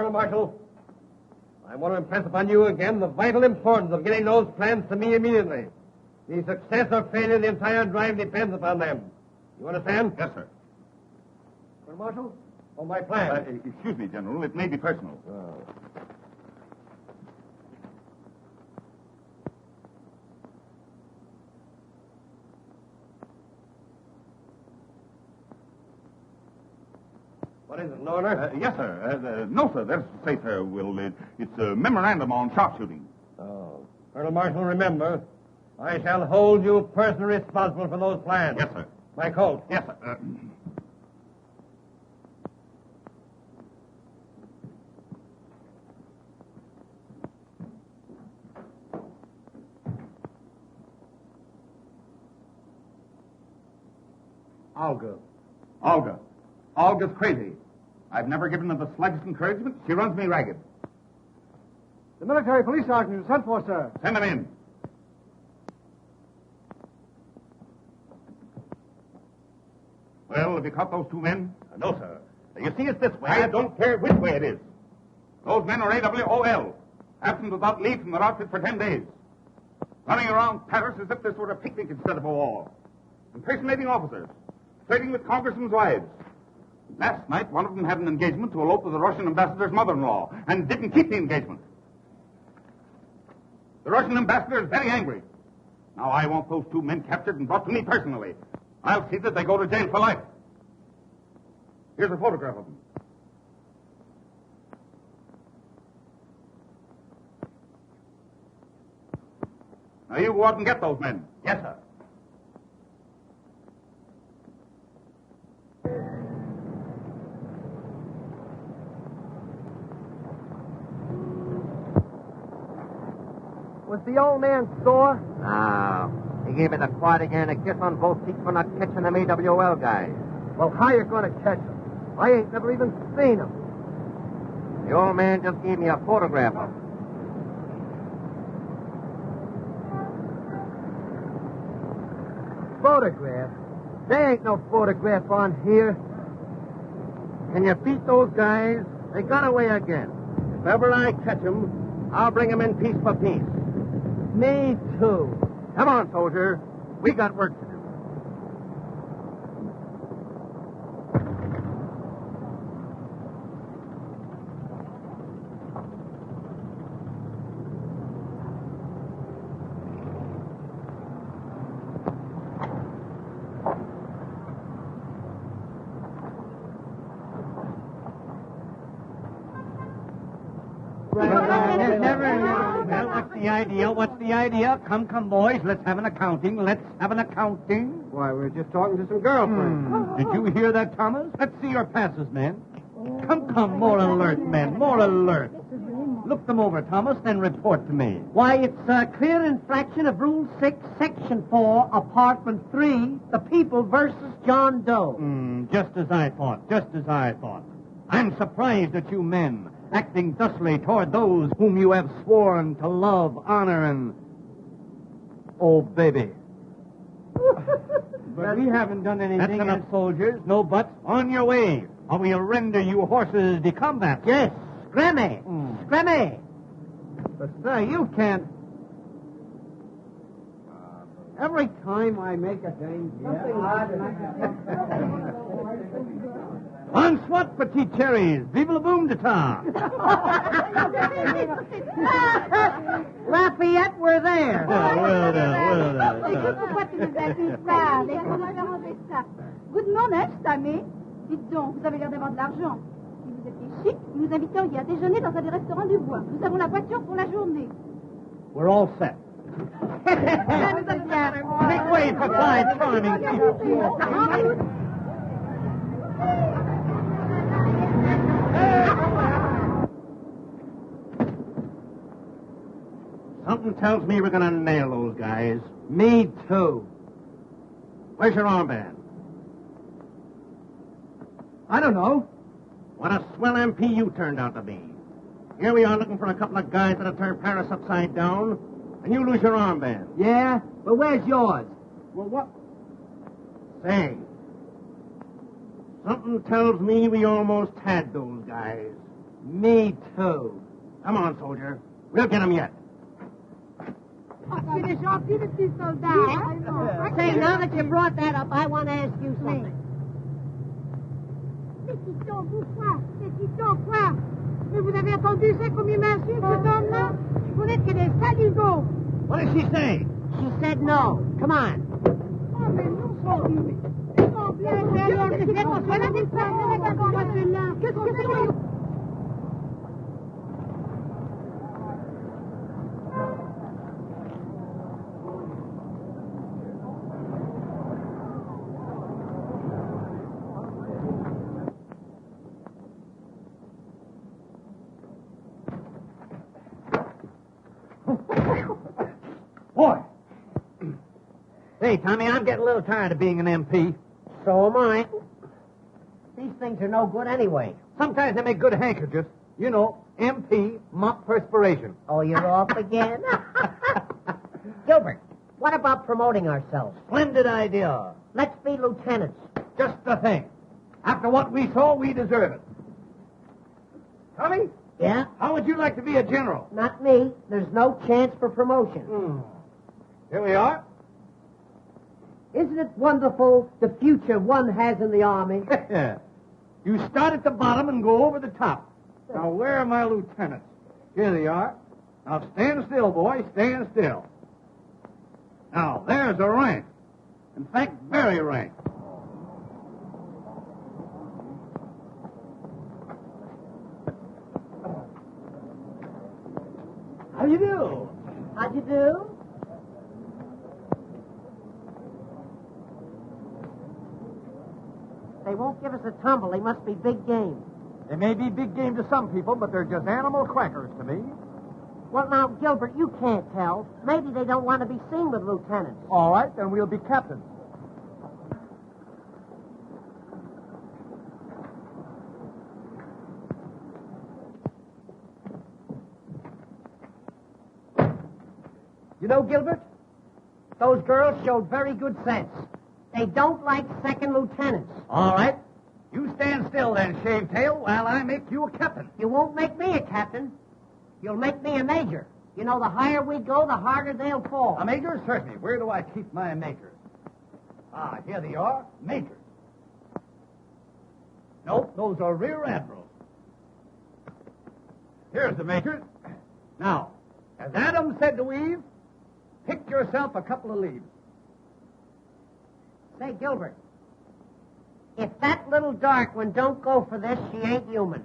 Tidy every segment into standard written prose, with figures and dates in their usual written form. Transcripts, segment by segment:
Colonel Marshall, I want to impress upon you again the vital importance of getting those plans to me immediately. The success or failure of the entire drive depends upon them. You understand? Yes, sir. Colonel Marshall? Oh, my plan. Excuse me, General. It may be personal. Oh. What is it, an order? Yes, sir. No, sir. That's to say, sir, it's a memorandum on sharpshooting. Oh. Colonel Marshall, remember, I shall hold you personally responsible for those plans. Yes, sir. My coat. Yes, sir. Olga. Olga's crazy. I've never given her the slightest encouragement. She runs me ragged. The military police sergeant is sent for, sir. Send him in. Well, have you caught those two men? No, sir. You see, it's this way. I don't care which way it is. Those men are AWOL. Absent without leave from their outfit for 10 days. Running around Paris as if this were a picnic instead of a war. Impersonating officers. Flirting with congressmen's wives. Last night, one of them had an engagement to elope with the Russian ambassador's mother-in-law and didn't keep the engagement. The Russian ambassador is very angry. Now, I want those two men captured and brought to me personally. I'll see that they go to jail for life. Here's a photograph of them. Now, you go out and get those men. Yes, sir. Was the old man sore? No. He gave me the quad again and a kiss on both cheeks for not catching them AWL guys. Well, how you going to catch him? I ain't never even seen him. The old man just gave me a photograph of him. Photograph? There ain't no photograph on here. Can you beat those guys? They got away again. If ever I catch them, I'll bring them in piece by piece. Me too. Come on, soldier. We got work to do. What's the idea? Come, boys. Let's have an accounting. Why, we're just talking to some girlfriends. Did you hear that, Thomas? Let's see your passes, men. Come, more alert, men, more alert. Look them over, Thomas, then report to me. Why, it's a clear infraction of Rule 6, Section 4, Apartment 3, the people versus John Doe. Just as I thought. I'm surprised at you men, acting thusly toward those whom you have sworn to love, honor, and... Oh, baby. But we haven't done anything. That's enough, soldiers. No buts. On your way, or we'll render you horses de combat. Yes, scrimmy. Scrimmy. But, sir, you can't... Every time I make a thing... On swat, petite cherries. Vive le boom de ta. Lafayette, we're there. Well Vous demandez, Stamé? Dites donc, vous avez l'air d'avoir de l'argent. Si vous étiez chic, vous nous inviteriez à déjeuner dans un des restaurants du bois. Nous avons la voiture pour la journée. We're all set. Make way for five charming people. Something tells me we're going to nail those guys. Me too. Where's your armband? I don't know. What a swell MP you turned out to be. Here we are looking for a couple of guys that'll turn Paris upside down, and you lose your armband. Yeah? But where's yours? Well, what? Say, something tells me we almost had those guys. Me too. Come on, soldier. We'll get him yet. C'est des gentils, les petits soldats. Say, now that you brought that up, I want to ask you something. Pétiton, pourquoi? Pétiton, quoi? Mais vous avez entendu ça comme il m'insulte, cet homme-là? Vous n'êtes que des saligots. What did she say? She said no. Come on. Oh, mais nous sommes... Oh, bien, qu'est-ce que c'est? Boy! Hey, Tommy, I'm getting a little tired of being an MP. So am I. These things are no good anyway. Sometimes they make good handkerchiefs. You know, MP, mop perspiration. Oh, you're off again? Gilbert, what about promoting ourselves? Splendid idea. Let's be lieutenants. Just the thing. After what we saw, we deserve it. Tommy, Yeah? how would you like to be a general? Not me. There's no chance for promotion. Here we are. Isn't it wonderful the future one has in the Army? You start at the bottom and go over the top. Now, where are my lieutenants? Here they are. Now, stand still, boy. Stand still. Now, there's a rank. In fact, very rank. How do you do? How'd you do? They won't give us a tumble. They must be big game. They may be big game to some people, but they're just animal crackers to me. Well, now, Gilbert, you can't tell. Maybe they don't want to be seen with lieutenants. All right, then we'll be captains. You know, Gilbert, those girls showed very good sense. They don't like second lieutenants. All right. You stand still then, Shavetail, while I make you a captain. You won't make me a captain. You'll make me a major. You know, the higher we go, the harder they'll fall. A major? Certainly. Where do I keep my majors? Ah, here they are. Majors. Nope, those are rear admirals. Here's the majors. Now, as Adam said to Eve, pick yourself a couple of leaves. Say, Gilbert, if that little dark one don't go for this, she ain't human.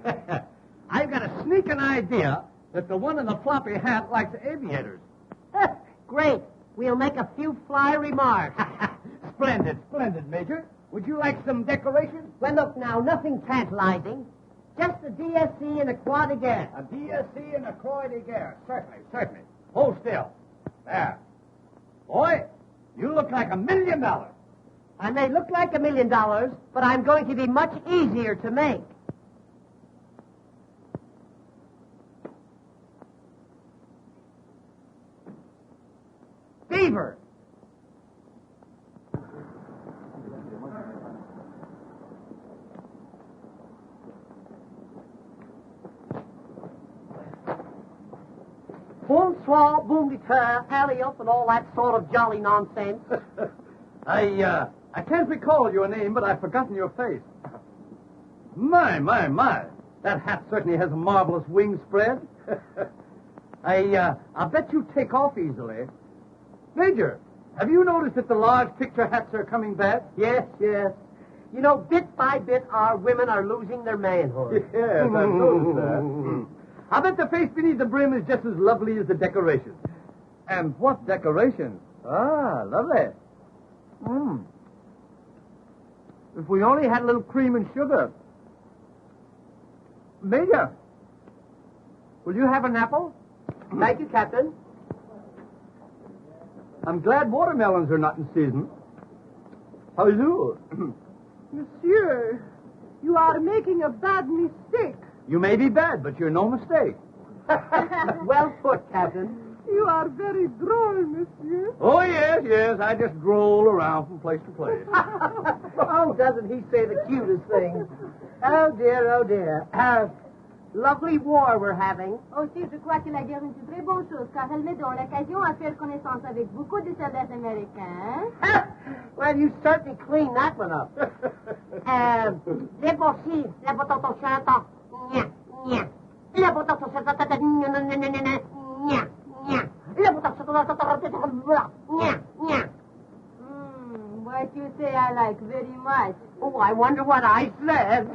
I've got a sneaking idea that the one in the floppy hat likes aviators. Great. We'll make a few fly remarks. Splendid, splendid, Major. Would you like some decorations? Well, look now, nothing tantalizing. Just a DSC and a Croix de Guerre. A DSC and a Croix de Guerre. Certainly, certainly. Hold still. There. Boy, you look like $1 million. I may look like $1 million, but I'm going to be much easier to make. Beaver. Bonsoir, boom de terre, alley up, and all that sort of jolly nonsense. I can't recall your name, but I've forgotten your face. My. That hat certainly has a marvelous wing spread. I bet you take off easily. Major, have you noticed that the large picture hats are coming back? Yes. You know, bit by bit, our women are losing their manhood. Yes, I've noticed that. I bet the face beneath the brim is just as lovely as the decorations. And what decorations? Ah, lovely. If we only had a little cream and sugar. Major, will you have an apple? Thank you, Captain. I'm glad watermelons are not in season. How do you do? Monsieur, you are making a bad mistake. You may be bad, but you're no mistake. Well put, Captain. You are very droll, monsieur. Oh, yes. I just stroll around from place to place. Oh, doesn't he say the cutest things? Oh, dear. Lovely war we're having. Aussi, je crois que la guerre est une très bonne chose, car elle met dans l'occasion à faire connaissance avec beaucoup de soldats américains. Well, you certainly cleaned that one up. Les boursiers, la botante chantant. Nya, nya. La botante chantant. Nya, nya, nya, nya, nya. La botante chantant. Nya, nya. What you say I like very much. Oh, I wonder what I said.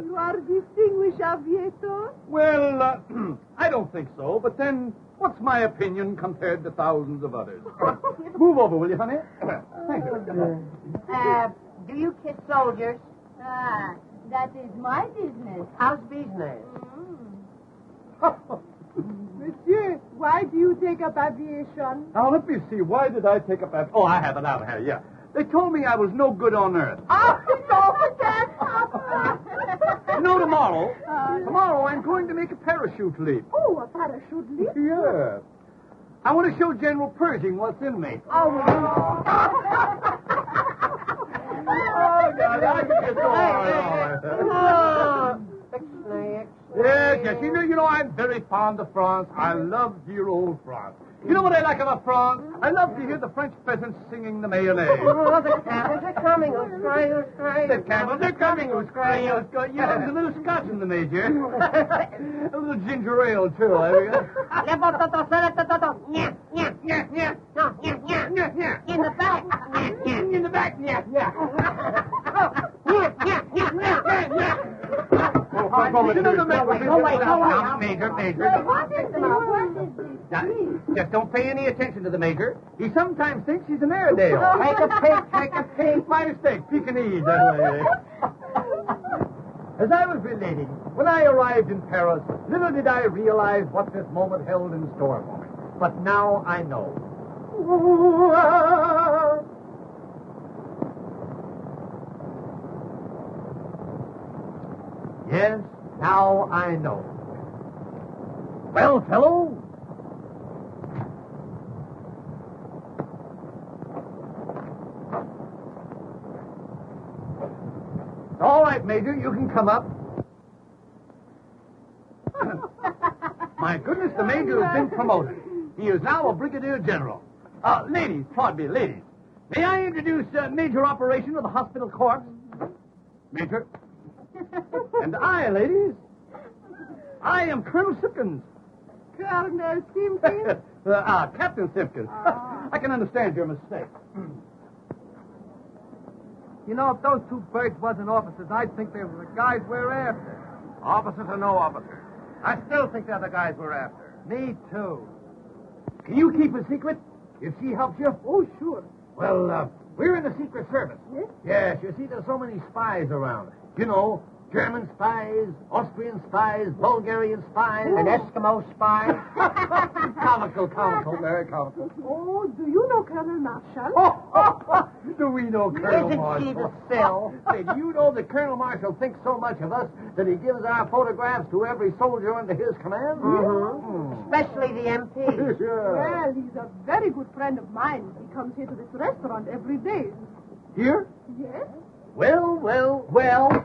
You are distinguished aviator? Well, I don't think so, but then what's my opinion compared to thousands of others? Move over, will you, honey? Thank you. Do you kiss soldiers? Ah, that is my business. How's business? Monsieur, why do you take up aviation? Now, let me see. Why did I take up that? Oh, I have it out here, yeah. They told me I was no good on Earth. Oh, don't forget, Papa. You know, tomorrow I'm going to make a parachute leap. Oh, a parachute leap? Yeah. I want to show General Pershing what's in me. Oh, Oh, God, I can just go on. Yes, you know, I'm very fond of France. I love dear old France. You know what I like about France? I love to hear the French peasants singing the mayonnaise. Oh, the camels are coming. Who's crying? Who's crying? The camels are coming. Who's crying? Who's crying? Yeah, there's a little scotch in the Major. A little ginger ale, too. There we go. In the back. In the back, yeah. Major. What is this? Now, just don't pay any attention to the Major. He sometimes thinks he's an Airedale. Take a peek. My mistake, Pekingese. As I was relating, when I arrived in Paris, little did I realize what this moment held in store for me. But now I know. Yes, now I know. Well, fellow? All right, Major, you can come up. My goodness, the Major has been promoted. He is now a Brigadier General. Ladies, pardon me, ladies. May I introduce Major Operation of the Hospital Corps? Major. And I, ladies, I am Colonel Simpkins. Colonel Simpkins? Captain Simpkins. I can understand your mistake. You know, if those two birds wasn't officers, I'd think they were the guys we're after. Officers or no officers, I still think they're the guys we're after. Me too. Can you keep a secret if she helps you? Oh, sure. Well, we're in the Secret Service. Yes? Yes, you see, there's so many spies around. You know, German spies, Austrian spies, Bulgarian spies. An Eskimo spy. Comical, very comical. Oh, do you know Colonel Marshall? Do we know Colonel Isn't she the Marshall? sill? Say, do you know that Colonel Marshall thinks so much of us that he gives our photographs to every soldier under his command? Especially the MP. Well, he's a very good friend of mine. He comes here to this restaurant every day. Here? Yes? Well.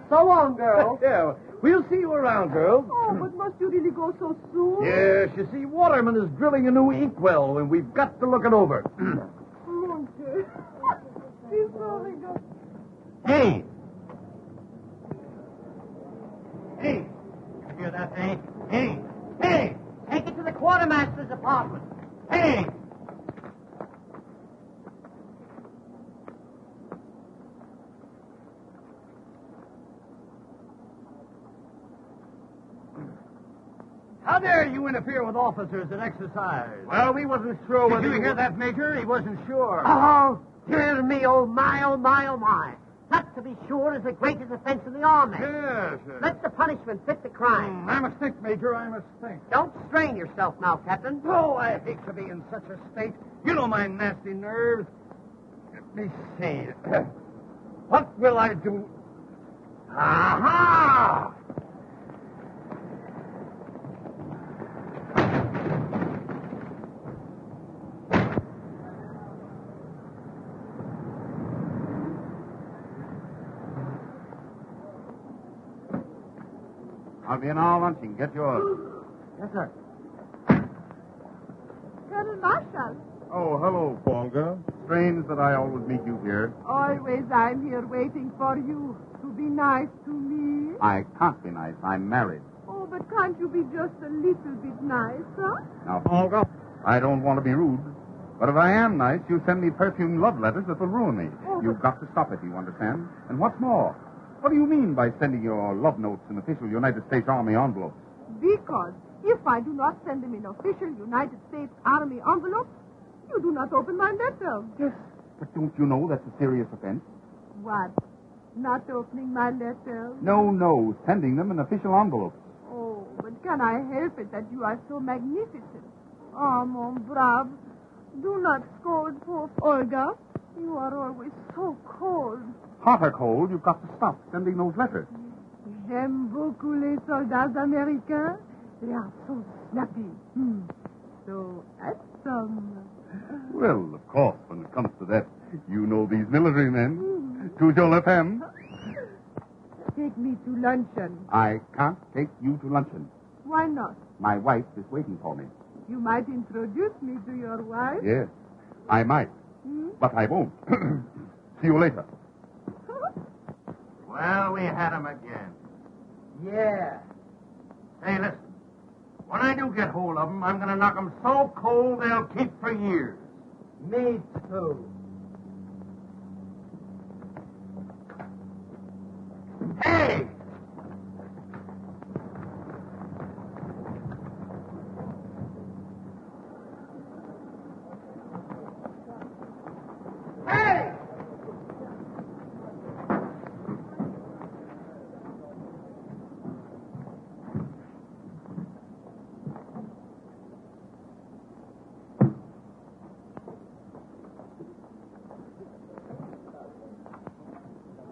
So long, girl. Yeah, we'll see you around, girl. Oh, but must you really go so soon? Yes, you see, Waterman is drilling a new inkwell, and we've got to look it over. Mon Dieu. He's so good. Hey! Hey! You hear that, hey? Hey! Take it to the quartermaster's apartment. Hey! How dare you interfere with officers at exercise? Well, we wasn't sure Did whether you hear that, Major? He wasn't sure. Oh, dear me, oh my, oh my, oh my. That, to be sure, is the greatest offense in the army. Yes. Let the punishment fit the crime. I must think, Major, I must think. Don't strain yourself now, Captain. Oh, I hate to be in such a state. You know my nasty nerves. Let me see. What will I do? Aha! I'll be in all lunching. Get yours. Yes, sir. Colonel Marshall. Oh, hello, Volga. Strange that I always meet you here. Always I'm here waiting for you to be nice to me. I can't be nice. I'm married. Oh, but can't you be just a little bit nice, huh? Now, Volga, I don't want to be rude, but if I am nice, you send me perfumed love letters that will ruin me. Oh, You've got to stop it, you understand? And what's more, what do you mean by sending your love notes in official United States Army envelopes? Because if I do not send them in official United States Army envelopes, you do not open my letter. Yes. But don't you know that's a serious offense? What? Not opening my letter? No, sending them in official envelopes. Oh, but can I help it that you are so magnificent? Oh, mon brave, do not scold poor Olga. You are always so cold. Hot or cold, you've got to stop sending those letters. J'aime beaucoup les soldats américains. They are so snappy. So handsome. Well, of course, when it comes to that, you know these military men. Toujours la femme. Take me to luncheon. I can't take you to luncheon. Why not? My wife is waiting for me. You might introduce me to your wife. Yes, I might, but I won't. See you later. Well, we had him again. Yeah. Hey, listen. When I do get hold of them, I'm going to knock them so cold they'll keep for years. Me too. Hey! Hey!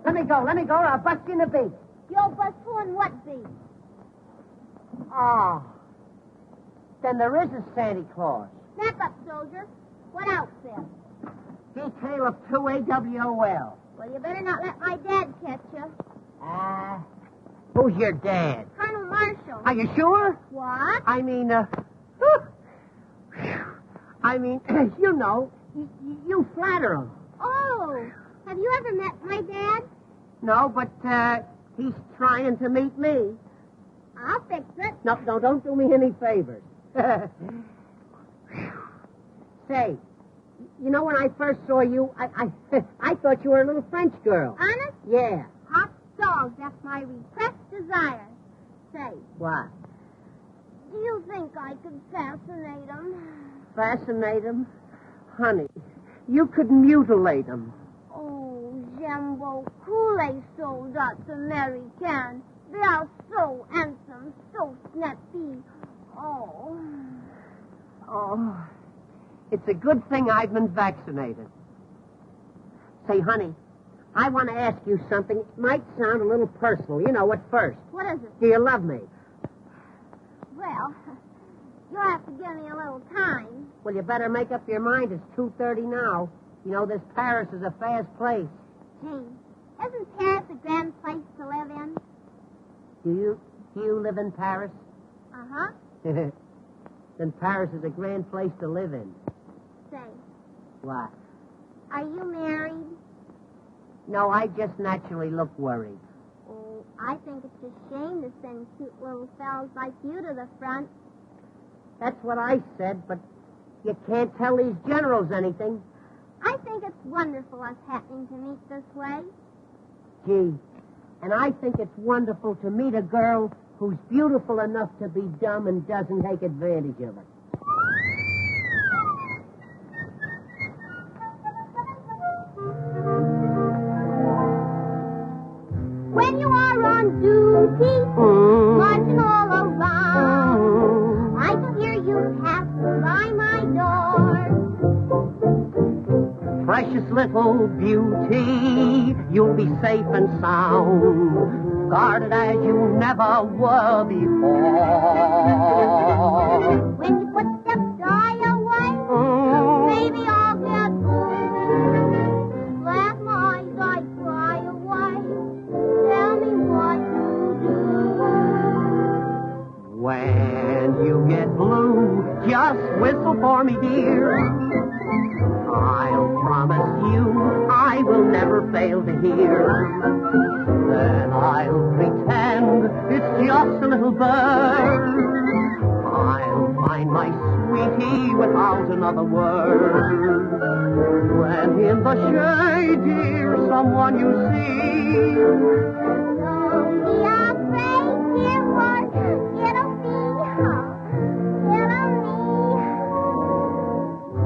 Let me go, or I'll bust you in the beak. You'll bust who and what be? Oh. Then there is a Santa Claus. Snap up, soldier. What outfit? Detail of 2 AWOL. Well, you better not let my dad catch you. Who's your dad? Colonel Marshall. Are you sure? What? I mean, you know, you flatter him. Oh, have you ever met my dad? No, but, he's trying to meet me. I'll fix it. No, don't do me any favors. Say, you know, when I first saw you, I thought you were a little French girl. Honest? Yeah. Hot dogs, that's my repressed desire. Say, What? do you think I could fascinate him? Fascinate him? Honey, you could mutilate him. Oh, j'aime beaucoup les soldats américains. They are so handsome, so snappy. Oh. Oh, it's a good thing I've been vaccinated. Say, honey, I want to ask you something. It might sound a little personal. You know, at first. What is it? Do you love me? Well, you'll have to give me a little time. Well, you better make up your mind. It's 2:30 now. You know, this Paris is a fast place. Gee, isn't Paris a grand place to live in? Do you live in Paris? Uh-huh. Then Paris is a grand place to live in. Say, What? are you married? No, I just naturally look worried. Oh, I think it's a shame to send cute little fellows like you to the front. That's what I said, but you can't tell these generals anything. I think it's wonderful us happening to meet this way. Gee, and I think it's wonderful to meet a girl who's beautiful enough to be dumb and doesn't take advantage of it. When you are on duty, marching all around, I can hear you pass by my door. Precious little beauty, you'll be safe and sound, guarded as you never were before. When your footsteps die away, maybe I'll get home. Laugh my eyes, I cry away. Tell me what to do. never fail to hear. Then I'll pretend it's just a little bird. I'll find my sweetie without another word. When in the shade, dear, someone you see. Don't be afraid, dear, for it'll be me.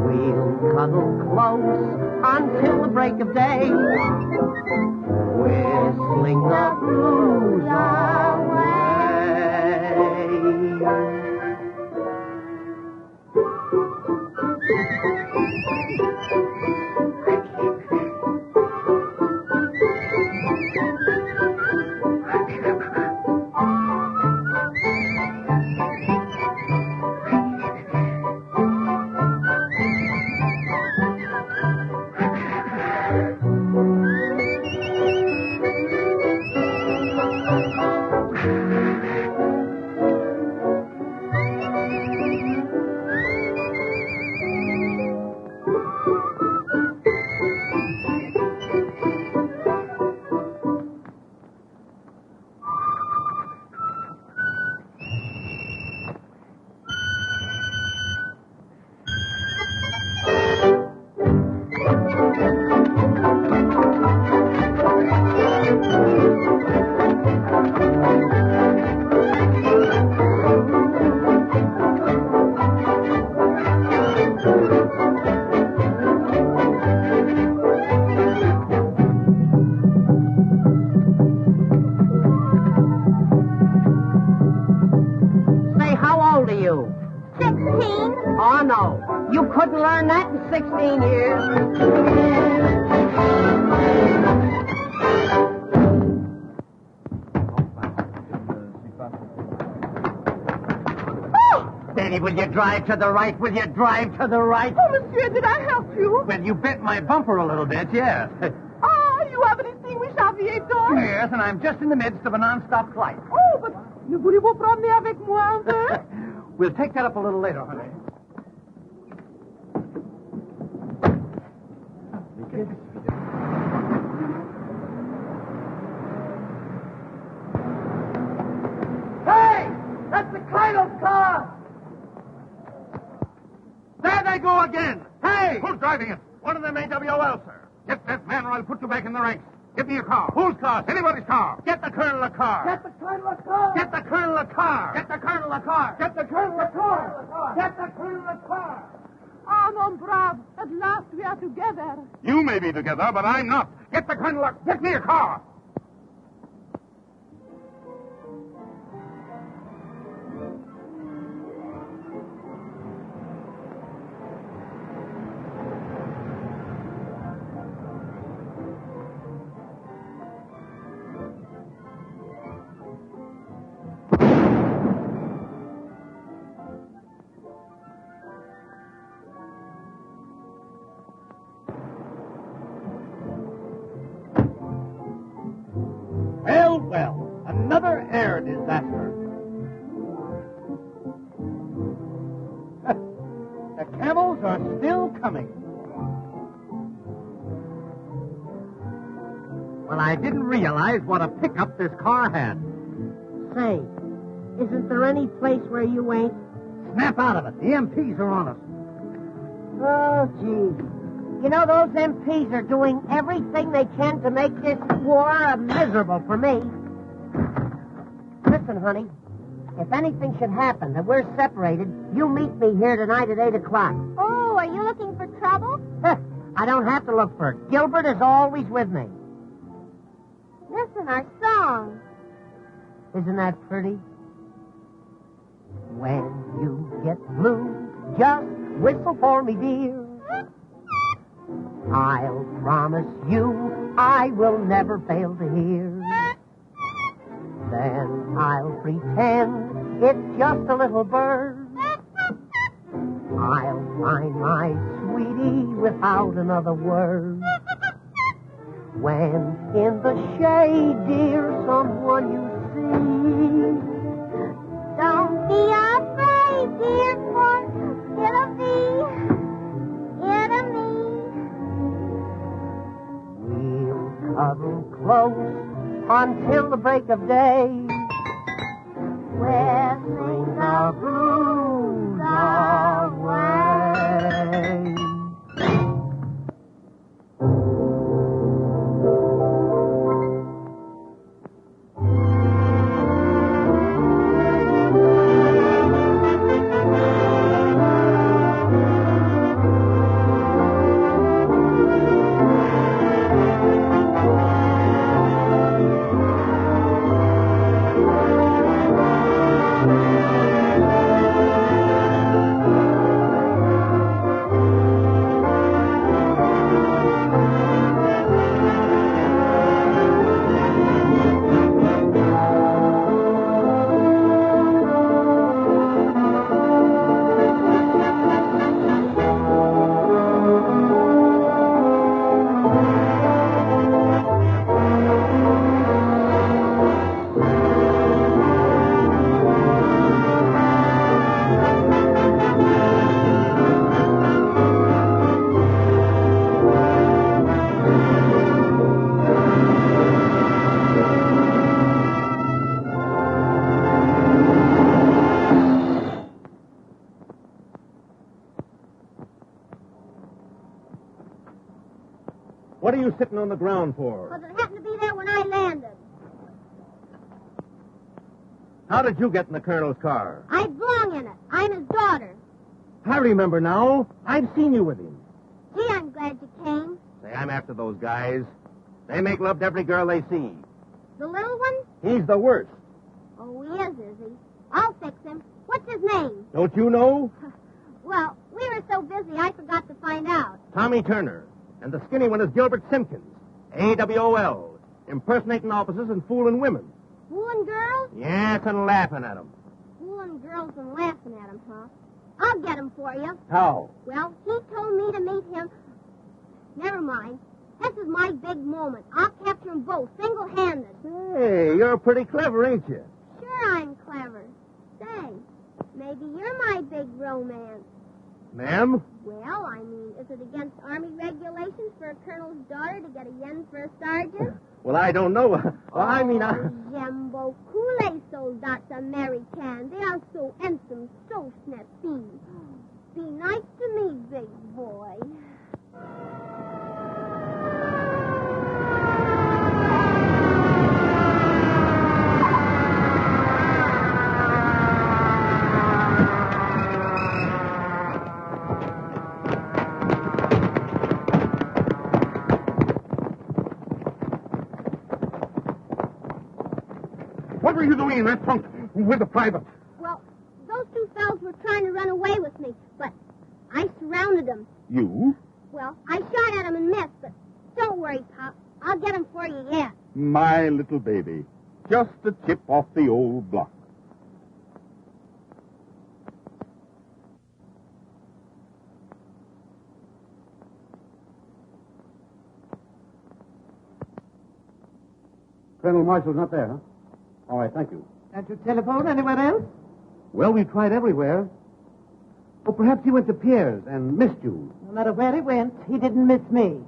We'll cuddle close until the break of day, whistling the blues away. Oh, no. You couldn't learn that in 16 years. Betty, will you drive to the right? Will you drive to the right? Oh, monsieur, did I help you? Well, you bent my bumper a little bit, yes. Ah, you have an extinguished aviator? Yes, and I'm just in the midst of a non-stop flight. Oh, but ne voulez-vous promener avec moi un peu? We'll take that up a little later, honey. Hey! That's the Colonel's car! There they go again! Hey! Who's driving it? One of them AWOL, sir. Get that man or I'll put you back in the ranks. Give me a car. Whose car? Anybody's car. Get the Colonel a car. Get the Colonel a car! Get the Colonel a car. Get the Colonel a car. Get the Colonel a car! Get the Colonel a car! Ah, mon brave. At last we are together. You may be together, but I'm not. Get the Colonel a... Get me a car. Well, another air disaster. The camels are still coming. Well, I didn't realize what a pickup this car had. Say, isn't there any place where you ain't? Snap out of it. The MPs are on us. Oh, gee. You know, those MPs are doing everything they can to make this war miserable for me. Listen, honey, if anything should happen and we're separated, you meet me here tonight at 8 o'clock. Oh, are you looking for trouble? I don't have to look for it. Gilbert is always with me. Listen, our song. Isn't that pretty? When you get blue, just whistle for me, dear. I'll promise you I will never fail to hear. Then I'll pretend it's just a little bird. I'll find my sweetie without another word. When in the shade, dear, someone you see. Don't be afraid, dear, for it'll be me. Huddle close until the break of day. Whistling the blues away. What are you sitting on the ground for? Because it happened to be there when I landed. How did you get in the colonel's car? I belong in it. I'm his daughter. I remember now. I've seen you with him. Gee, I'm glad you came. Say, I'm after those guys. They make love to every girl they see. The little one? He's the worst. Oh, he is he? I'll fix him. What's his name? Don't you know? Well, we were so busy I forgot to find out. Tommy Turner. And the skinny one is Gilbert Simpkins. AWOL. Impersonating officers and fooling women. Fooling girls? Yes, and laughing at them. Fooling girls and laughing at him, huh? I'll get him for you. How? Well, he told me to meet him. Never mind. This is my big moment. I'll capture them both, single-handed. Hey, you're pretty clever, ain't you? Sure I'm clever. Say, maybe you're my big romance. Ma'am? Well, I mean, is it against Army regulations for a colonel's daughter to get a yen for a sergeant? Well, I don't know. Well, I mean, J'aime beaucoup les soldats Americans. They are so handsome, so snappy. Be nice to me, big boy. What were you doing in that trunk with the private? Well, those two fellows were trying to run away with me, but I surrounded them. You? Well, I shot at them and missed, but don't worry, Pop. I'll get them for you yet. My little baby. Just a chip off the old block. Colonel Marshall's not there, huh? All right, thank you. Can't you telephone anywhere else? Well, we've tried everywhere. Oh, perhaps he went to Pierre's and missed you. No matter where he went, he didn't miss me.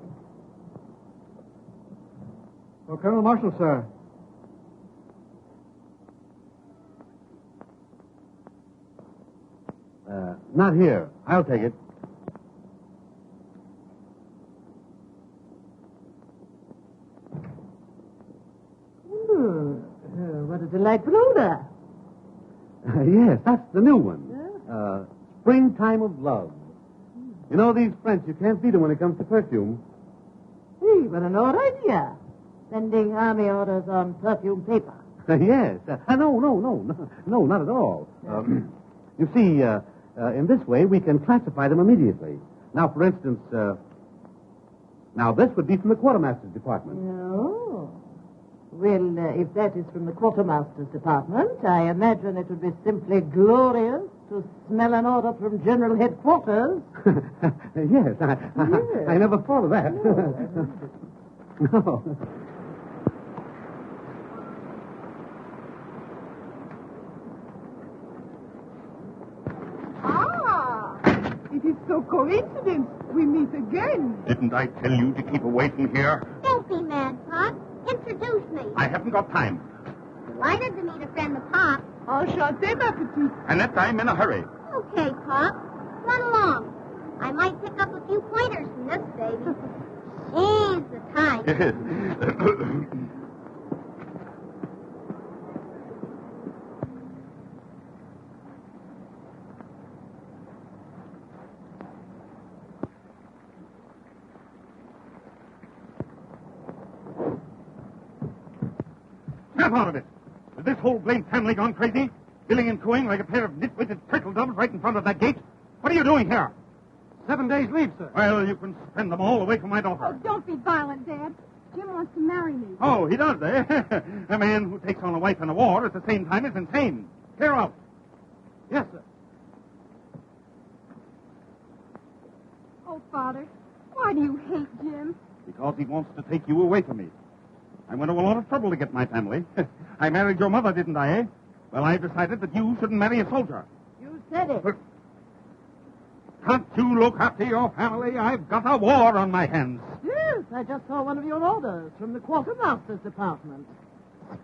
Oh, Colonel Marshall, sir. Not here. I'll take it. What a delightful odor. Yes, that's the new one. Springtime of Love. You know, these French, you can't beat them when it comes to perfume. Hey, what an odd idea. Sending army orders on perfume paper. Yes. No, not at all. You see, in this way, we can classify them immediately. Now, for instance, now this would be from the quartermaster's department. Oh. Well, if that is from the quartermaster's department, I imagine it would be simply glorious to smell an order from General Headquarters. Yes, I never thought of that. No. It is so coincidence we meet again. Didn't I tell you to keep away from here? Don't be mad, Pop. introduce me. I haven't got time. Delighted to meet a friend of Pop. Enchanté, ma petite. Annette, I'm in a hurry. Okay, Pop. Run along. I might pick up a few pointers from this baby. She's the type. Snap out of it. Is this whole blamed family gone crazy? Billing and cooing like a pair of nitwitted turtle doves right in front of that gate? What are you doing here? 7 days leave, sir. Well, you can spend them all away from my Oh, daughter. don't be violent, Dad. Jim wants to marry me. Oh, he does, eh? A man who takes on a wife in a war at the same time is insane. Clear out. Yes, sir. Oh, Father, why do you hate Jim? Because he wants to take you away from me. I went to a lot of trouble to get my family. I married your mother, didn't I, eh? Well, I've decided that you shouldn't marry a soldier. You said it. Can't you look after your family? I've got a war on my hands. Yes, I just saw one of your orders from the quartermaster's department.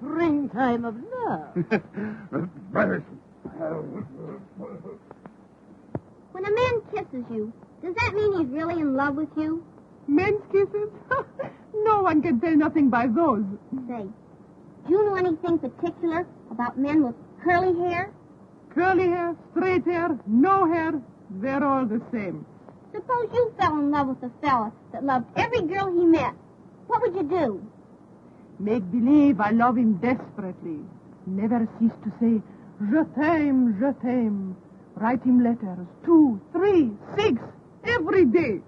Springtime of love. Brothers. When a man kisses you, does that mean he's really in love with you? Men's kisses? No one can tell nothing by those. Say, do you know anything particular about men with curly hair? Curly hair, straight hair, no hair, they're all the same. Suppose you fell in love with a fella that loved every girl he met. What would you do? Make believe I love him desperately. Never cease to say, je t'aime, je t'aime. Write him letters, 2, 3, 6, every day.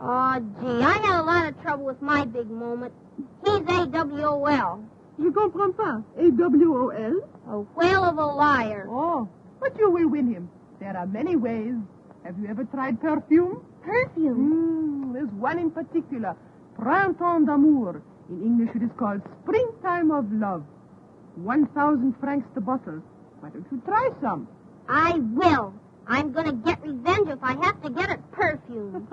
Oh, gee, I had a lot of trouble with my big moment. He's A-W-O-L. Je comprends pas. A-W-O-L? A whale of a liar. Oh, but you will win him. There are many ways. Have you ever tried perfume? Perfume? There's one in particular. Printemps d'amour. In English it is called Springtime of Love. 1,000 francs the bottle. Why don't you try some? I will. I'm going to get revenge if I have to get it perfume.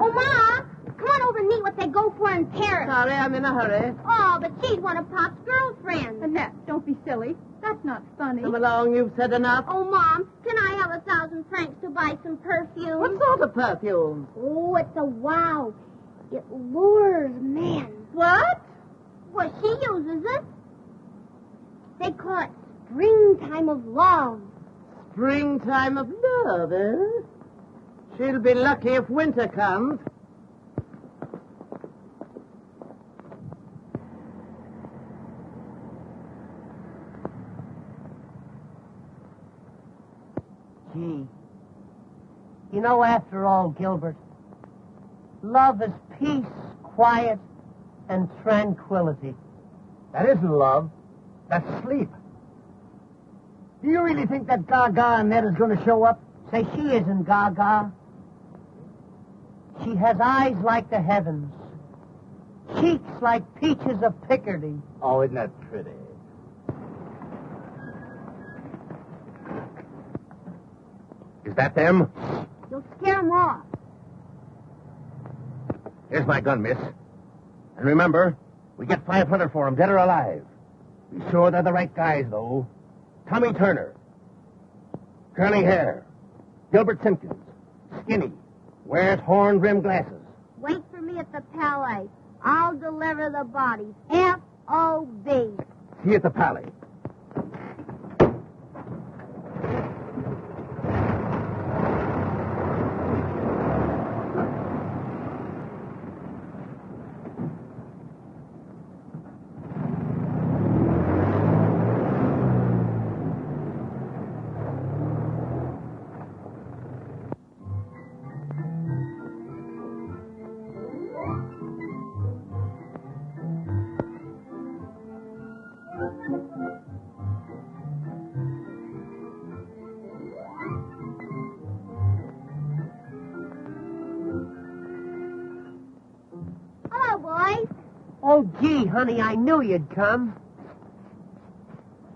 Oh, Ma, come on over and meet what they go for in Paris. Sorry, I'm in a hurry. Oh, but she's one of Pop's girlfriends. Annette, don't be silly. That's not funny. Come along, you've said enough. Oh, Mom, can I have 1,000 francs to buy some perfume? What sort of perfume? Oh, it's a wow. It lures men. What? Well, she uses it. They call it Springtime of Love. Springtime of love, eh? She'll be lucky if winter comes. Gee. You know, after all, Gilbert, love is peace, quiet, and tranquility. That isn't love. That's sleep. Do you really think that Gaga Annette is going to show up? Say, she isn't Gaga. She has eyes like the heavens, cheeks like peaches of Picardy. Oh, isn't that pretty? Is that them? You'll scare them off. Here's my gun, miss. And remember, we get 500 for them, dead or alive. Be sure they're the right guys, though. Tommy Turner. Curly hair. Gilbert Simpkins. Skinny. Wears horn-rimmed glasses. Wait for me at the Palais. I'll deliver the bodies. F.O.B. See you at the Palais. Hello, boys. Oh, gee, honey, I knew you'd come.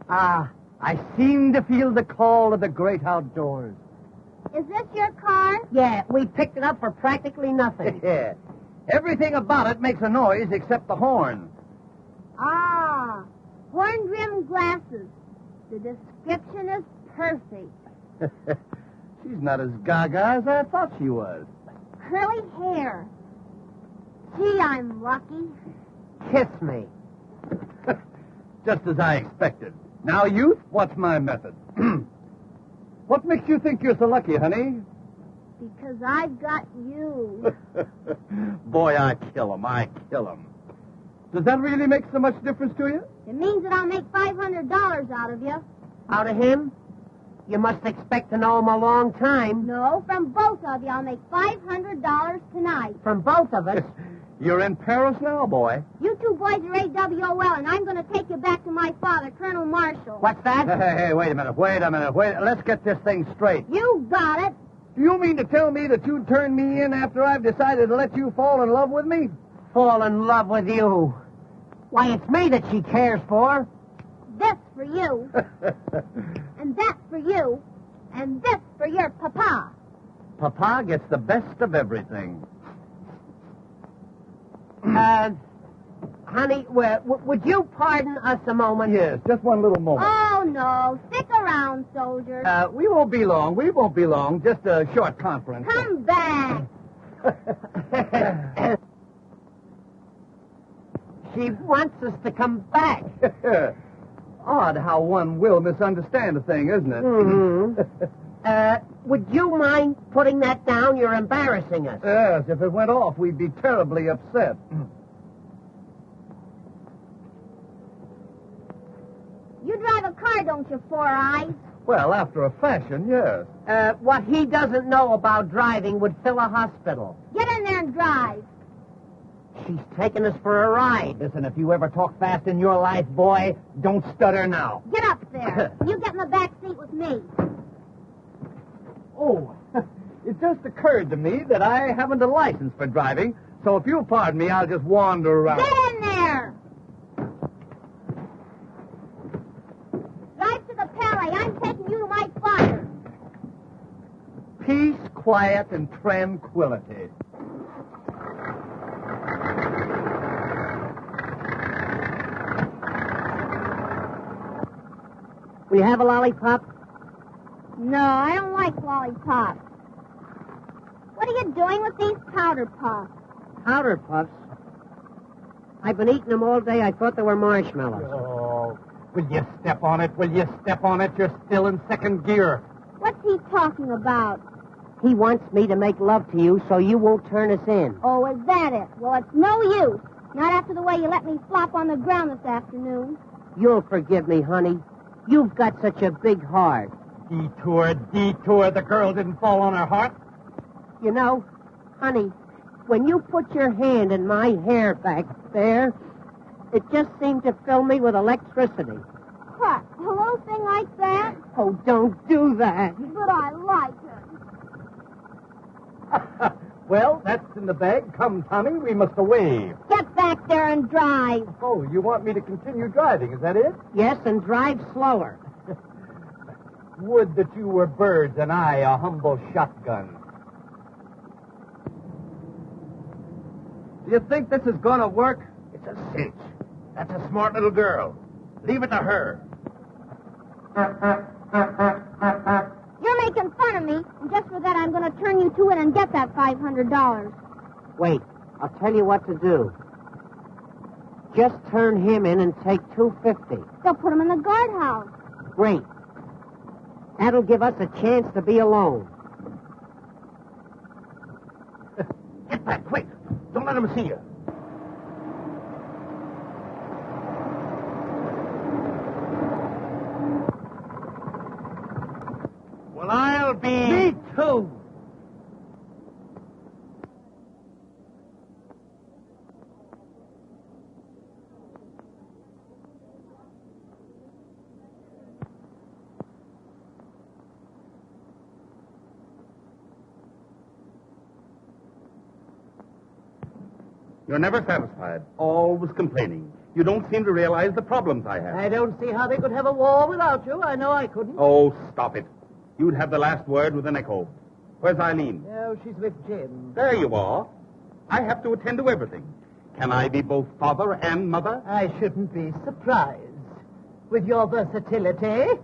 I seem to feel the call of the great outdoors. Is this your car? Yeah, we picked it up for practically nothing. Yeah. Everything about it makes a noise except the horn. Ah, horn-rimmed glasses. The description is perfect. She's not as gaga as I thought she was. Curly hair. Gee, I'm lucky. Kiss me. Just as I expected. Now, youth, what's my method? What makes you think you're so lucky, honey? Because I've got you. Boy, I kill him. Does that really make so much difference to you? It means that I'll make $500 out of you. Out of him? You must expect to know him a long time. No, from both of you, I'll make $500 tonight. From both of us. You're in Paris now, boy. You two boys are AWOL, and I'm going to take you back to my father, Colonel Marshall. What's that? Hey, wait a minute. Let's get this thing straight. You got it. Do you mean to tell me that you'd turn me in after I've decided to let you fall in love with me? Fall in love with you. Why, it's me that she cares for. This for you, and that for you, and this for your papa. Papa gets the best of everything. Honey, would you pardon us a moment? Yes, just one little moment. Oh, no. Stick around, soldiers. We won't be long. Just a short conference. Come back. She wants us to come back. Odd how one will misunderstand a thing, isn't it? Mm-hmm. Would you mind putting that down? You're embarrassing us. Yes, if it went off, we'd be terribly upset. You drive a car, don't you, Four Eyes? Well, after a fashion, yes. What he doesn't know about driving would fill a hospital. Get in there and drive. She's taking us for a ride. Listen, if you ever talk fast in your life, boy, don't stutter now. Get up there. You get in the back seat with me. Oh, it just occurred to me that I haven't a license for driving, so if you'll pardon me, I'll just wander around. Get in there. Drive to the Palais. I'm taking you to my father. Peace, quiet, and tranquility. Will you have a lollipop? No, I don't like lollipops. What are you doing with these powder puffs? Powder puffs? I've been eating them all day. I thought they were marshmallows. Oh, will you step on it? You're still in second gear. What's he talking about? He wants me to make love to you so you won't turn us in. Oh, is that it? Well, it's no use. Not after the way you let me flop on the ground this afternoon. You'll forgive me, honey. You've got such a big heart. Detour. The girl didn't fall on her heart. You know, honey, when you put your hand in my hair back there, it just seemed to fill me with electricity. What? A little thing like that? Oh, don't do that. But I like it. Well, that's in the bag. Come, Tommy, we must away. Get back there and drive. Oh, you want me to continue driving, is that it? Yes, and drive slower. Would that you were birds and I a humble shotgun. Do you think this is going to work? It's a cinch. That's a smart little girl. Leave it to her. You're making fun of me, and just for that, I'm going to turn you to it and get that $500. Wait, I'll tell you what to do. Just turn him in and take $250. They'll put him in the guardhouse. Great. That'll give us a chance to be alone. Get back, quick. Don't let him see you. Well, I'll be... Me too. You're never satisfied, always complaining. You don't seem to realize the problems I have. I don't see how they could have a war without you. I know I couldn't. Oh, stop it. You'd have the last word with an echo. Where's Eileen? Oh, she's with Jim. There you are. I have to attend to everything. Can I be both father and mother? I shouldn't be surprised. With your versatility.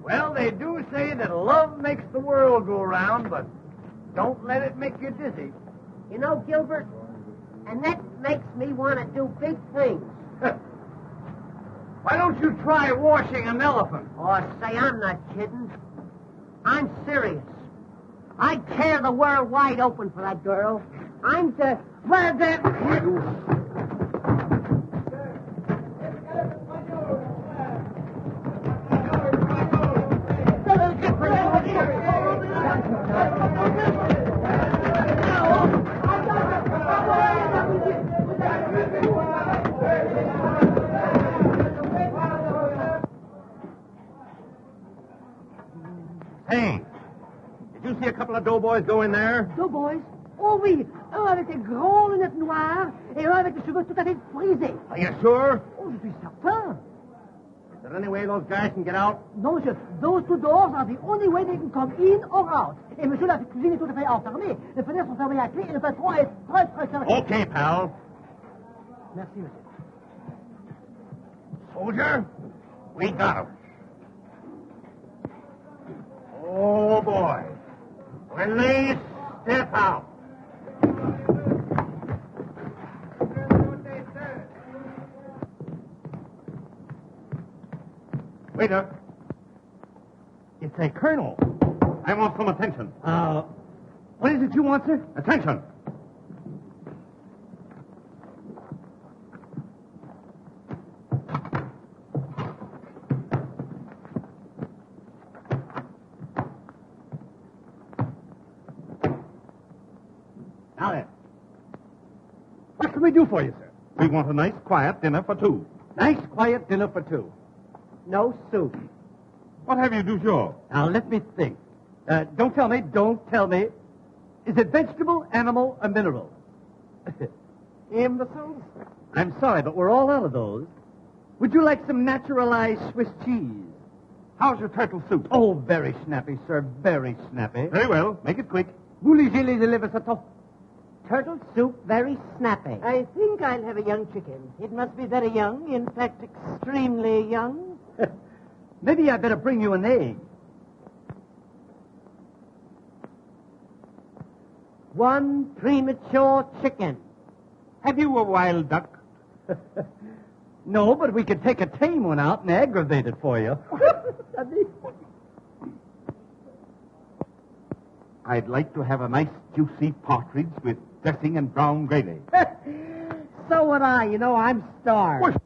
Well, they do say that love makes the world go round, but don't let it make you dizzy. You know, Gilbert, and that makes me want to do big things. Why don't you try washing an elephant? Oh, say, I'm not kidding. I'm serious. I'd tear the world wide open for that girl. I'm the... Well, Hey, did you see a couple of doughboys go in there? Doughboys? Oh oui, un avec des grandes lunettes noires et un avec des cheveux tout à fait frisés. Are you sure? Oh, je suis certain. Is there any way those guys can get out? Non, monsieur, those two doors are the only way they can come in or out. Et monsieur, la cuisine est tout à fait enfermée. Les fenêtres sont fermées à clé et le patron est très carré. Okay, pal. Merci, monsieur. Soldier, we got him. Oh, boy. When they step out. Waiter. It's a colonel. I want some attention. What is it you want, sir? Attention. Now then, what can we do for you, sir? We want a nice, quiet dinner for two. Nice, quiet dinner for two. No soup. What have you du jour? Now, let me think. Don't tell me. Is it vegetable, animal, or mineral? Imbeciles? I'm sorry, but we're all out of those. Would you like some naturalized Swiss cheese? How's your turtle soup? Oh, very snappy, sir. Very snappy. Very well. Make it quick. Voulez-vous les levassatons? Turtle soup, very snappy. I think I'll have a young chicken. It must be very young, in fact, extremely young. Maybe I'd better bring you an egg. One premature chicken. Have you a wild duck? No, but we could take a tame one out and aggravate it for you. I'd like to have a nice, juicy partridge with dressing and brown gravy. So would I. You know, I'm starved. What?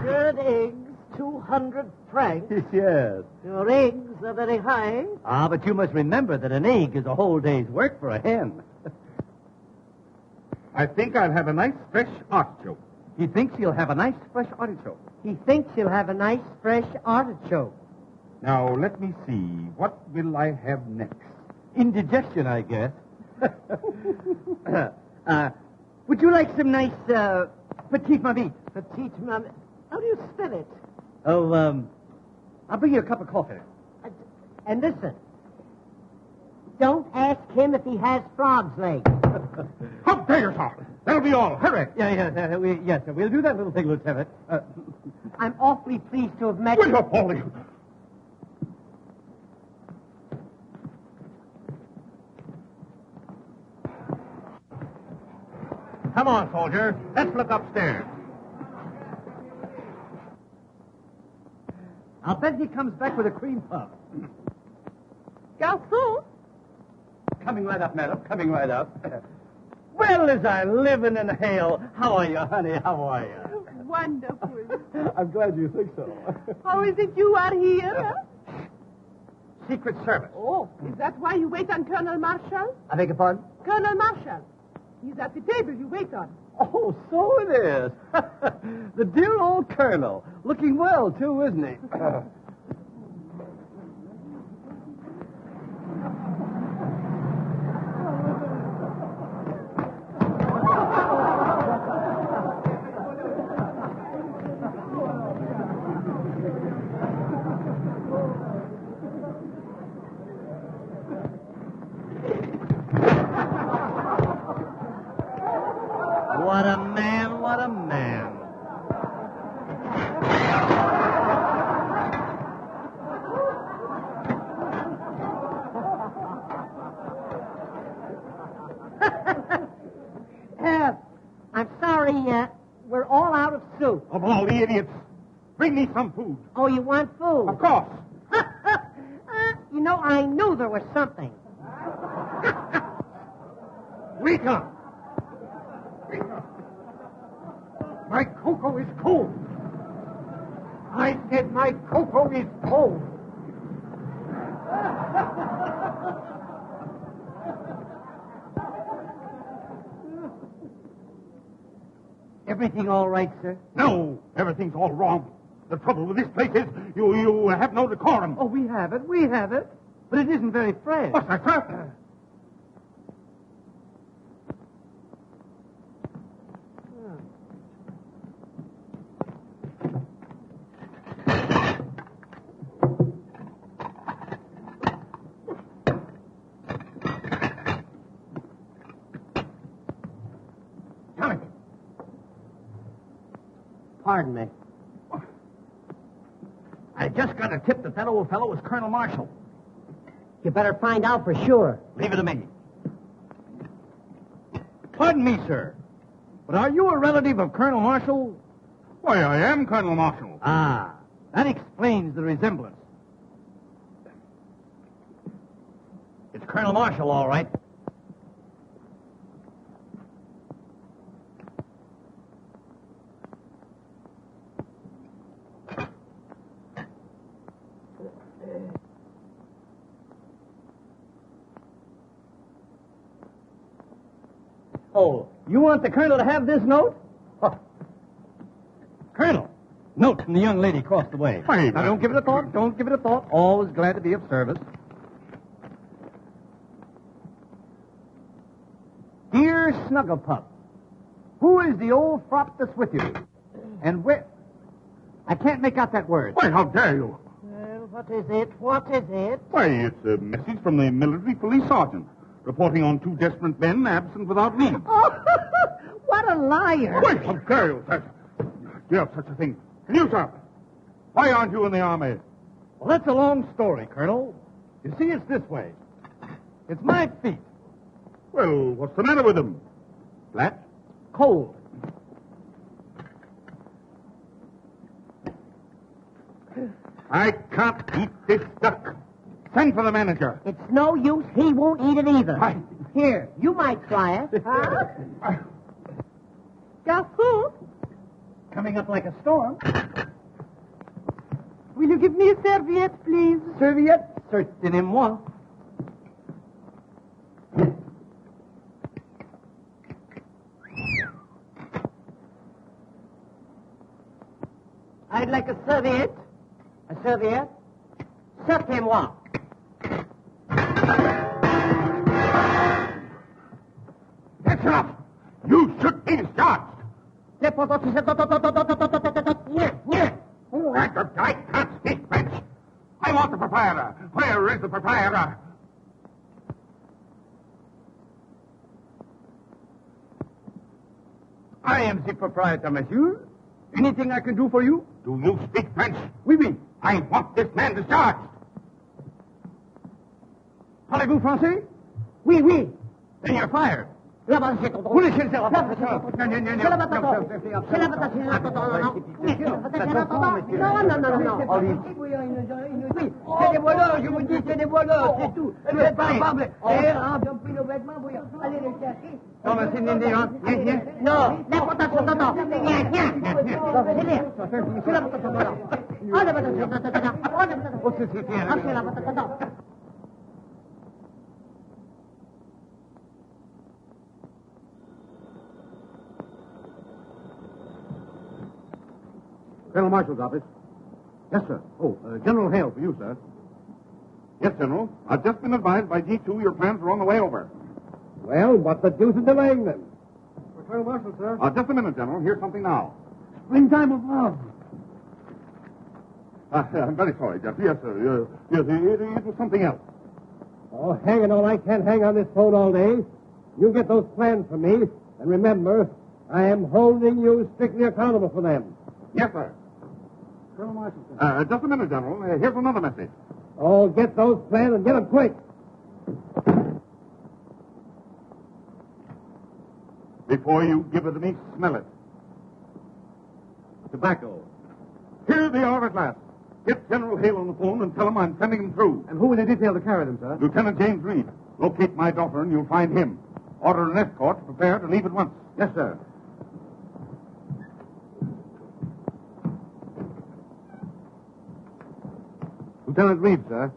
Good eggs, 200 francs. Yes. Your eggs are very high. Ah, but you must remember that an egg is a whole day's work for a hen. I think I'll have a nice fresh artichoke. He thinks he'll have a nice, fresh artichoke. He thinks he'll have a nice, fresh artichoke. Now, let me see. What will I have next? Indigestion, I guess. Would you like some nice, petite mamite? Petite mamite. How do you spell it? Oh, I'll bring you a cup of coffee. And listen, don't ask him if he has frog's legs. How dare you, sir? That'll be all. Hurry. Yes, sir. We'll do that little thing, Lieutenant. I'm awfully pleased to have met Wait you. up, Polly. Come on, soldier. Let's look upstairs. I'll bet he comes back with a cream puff. Garçon? Coming right up, madam. Coming right up. Well, as I live in hell. How are you, honey? How are you? Wonderful. I'm glad you think so. How is it you are here? Secret Service. Oh, is that why you wait on Colonel Marshall? I beg your pardon? Colonel Marshall. He's at the table you wait on. Oh, so it is. The dear old colonel. Looking well, too, isn't he? What a man, what a man. I'm sorry, we're all out of soup. Of all the idiots. Bring me some food. Oh, you want food? Of course. You know, I knew there was something. Rita! My cocoa is cold. I said my cocoa is cold. Everything all right, sir? No, everything's all wrong. The trouble with this place is you have no decorum. Oh, we have it. But it isn't very fresh. What's that, sir? Pardon me. I just got a tip that old fellow was Colonel Marshall. You better find out for sure. Leave it to me. Pardon me, sir. But are you a relative of Colonel Marshall? Why, I am Colonel Marshall. Ah, that explains the resemblance. It's Colonel Marshall, all right. Oh, you want the colonel to have this note? Huh. Colonel, note from the young lady across the way. Hey, now, don't give it a thought. Don't give it a thought. Always glad to be of service. Dear Snugglepup, who is the old fop that's with you? And where... I can't make out that word. Why, how dare you? Well, what is it? What is it? Why, it's a message from the military police sergeant reporting on 2 desperate men absent without leave. Oh, what a liar. Why, how dare you, sir? You have such a thing. And you, sir? Why aren't you in the army? Well, that's a long story, Colonel. You see, it's this way. It's my feet. Well, what's the matter with them? Flat? Cold. I can't eat this duck. Send for the manager. It's no use. He won't eat it either. Why? Here, you might try it. Garçon, Coming up like a storm. will you give me a serviette, please? Serviette? Certainement. I'd like a serviette. A serviette? Servez-moi. That's enough. You should be discharged. Yeah. I can't speak French. I want the proprietor. Where is the proprietor? I am the proprietor, monsieur. Anything I can do for you? Do you speak French? Oui, oui. I want this man discharged. Parlez-vous français? Oui, oui. Then you're fired. Là-bas, c'est ton Vous laissez le faire. C'est la patate. C'est la patate. C'est la patate. Non, non, non, non. C'est des voleurs, je vous dis, c'est des voleurs, c'est tout. Vous êtes pas capables. Ils ont pris nos vêtements, vous allez les chercher. Non, mais c'est une Indien. Non, la patate. C'est la patate. Ah, la patate. Oh, c'est bien. Ah, c'est la patate. Colonel Marshal's office. Yes, sir. Oh, General Hale for you, sir. Yes, General. I've just been advised by G2 your plans are on the way over. Well, what the deuce is delaying them? For Colonel Marshal, sir. Just a minute, General. Here's something now. Springtime of love. I'm very sorry, Jeff. Yes, sir. Yes, it was something else. Oh, hang it all. I can't hang on this phone all day. You get those plans for me. And remember, I am holding you strictly accountable for them. Yes, sir. Colonel Marshal, sir. Just a minute, General. Here's another message. Oh, get those plans and get them quick. Before you give it to me, smell it. Tobacco. Here they are at last. Get General Hale on the phone and tell him I'm sending him through. And who will you detail to carry them, sir? Lieutenant James Reed. Locate my daughter and you'll find him. Order an escort to prepare to leave at once. Yes, sir. Lieutenant Reed, sir.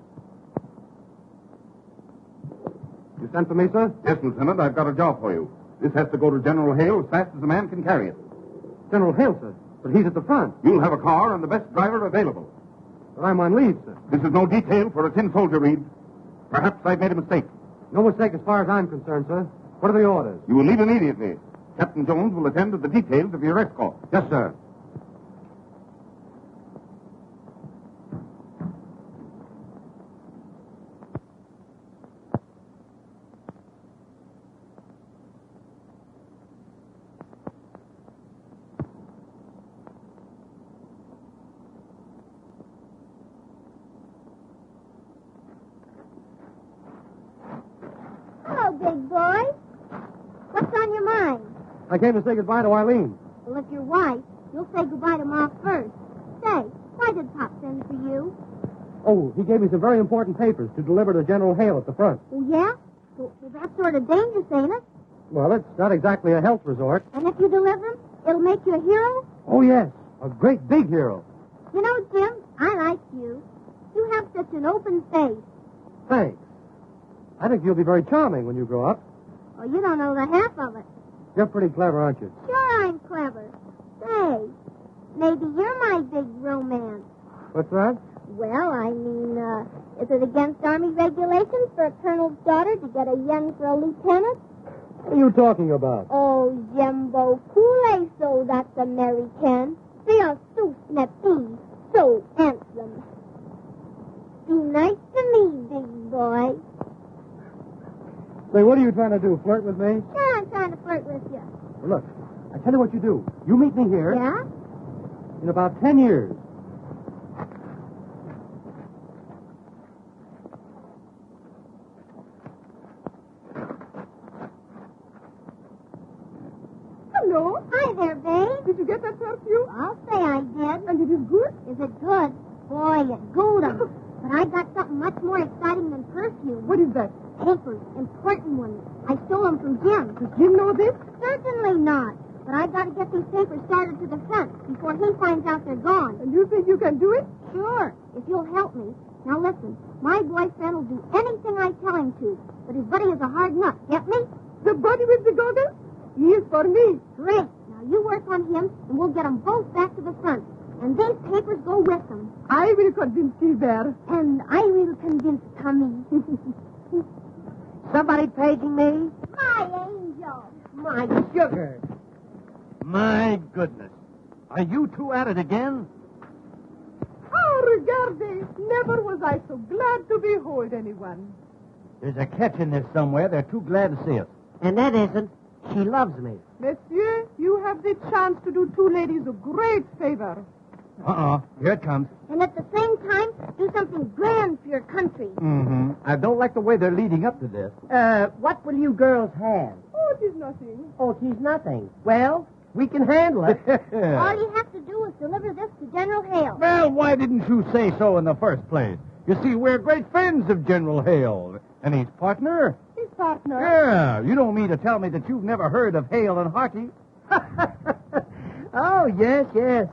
You sent for me, sir? Yes, Lieutenant, I've got a job for you. This has to go to General Hale as fast as a man can carry it. General Hale, sir. But he's at the front. You'll have a car and the best driver available. But I'm on leave, sir. This is no detail for a tin soldier, Reed. Perhaps I've made a mistake. No mistake as far as I'm concerned, sir. What are the orders? You will leave immediately. Captain Jones will attend to the details of your escort. Yes, sir. Hello, big boy. What's on your mind? I came to say goodbye to Eileen. Well, if you're white, you'll say goodbye to Ma first. Say, why did Pop send for you? Oh, he gave me some very important papers to deliver to General Hale at the front. Oh, yeah? Well, that's sort of dangerous, ain't it? Well, it's not exactly a health resort. And if you deliver 'em, it'll make you a hero? Oh, yes. A great big hero. You know, Jim, I like you. You have such an open face. Thanks. I think you'll be very charming when you grow up. Oh, you don't know the half of it. You're pretty clever, aren't you? Sure, I'm clever. Say, maybe you're my big romance. What's that? Well, I mean, is it against Army regulations for a colonel's daughter to get a yen for a lieutenant? What are you talking about? Oh, Jimbo, cool so that's American. They are so snappy, so handsome. Be nice to me, big boy. Say, what are you trying to do, flirt with me? Sure, I'm trying to flirt with you. Well, look, I tell you what you do. You meet me here Yeah? in about 10 years. Hello. Hi there, babe. Did you get that perfume? I'll say I did. And it is good? Is it good? Boy, it good 'em. But I got something much more exciting than perfume. What is that? Papers, important ones. I stole them from Jim. Does Jim know this? Certainly not. But I've got to get these papers started to the front before he finds out they're gone. And you think you can do it? Sure, if you'll help me. Now listen, my boyfriend will do anything I tell him to, but his buddy is a hard nut. Get me? The buddy with the goggles? He is for me. Great. Now you work on him, and we'll get them both back to the front. And these papers go with them. I will convince Gilbert. And I will convince Tommy. Somebody paging me? My angel. My sugar. My goodness. Are you two at it again? Oh, regarde. Never was I so glad to behold anyone. There's a catch in this somewhere. They're too glad to see us. And that isn't. She loves me. Monsieur, you have the chance to do two ladies a great favor. Here it comes. And at the same time, do something grand for your country. Mm-hmm. I don't like the way they're leading up to this. What will you girls have? Oh, it is nothing. Oh, she's nothing. Well, we can handle it. All you have to do is deliver this to General Hale. Well, why didn't you say so in the first place? You see, we're great friends of General Hale. And his partner? His partner? Yeah, you don't mean to tell me that you've never heard of Hale and Harty? Oh, yes.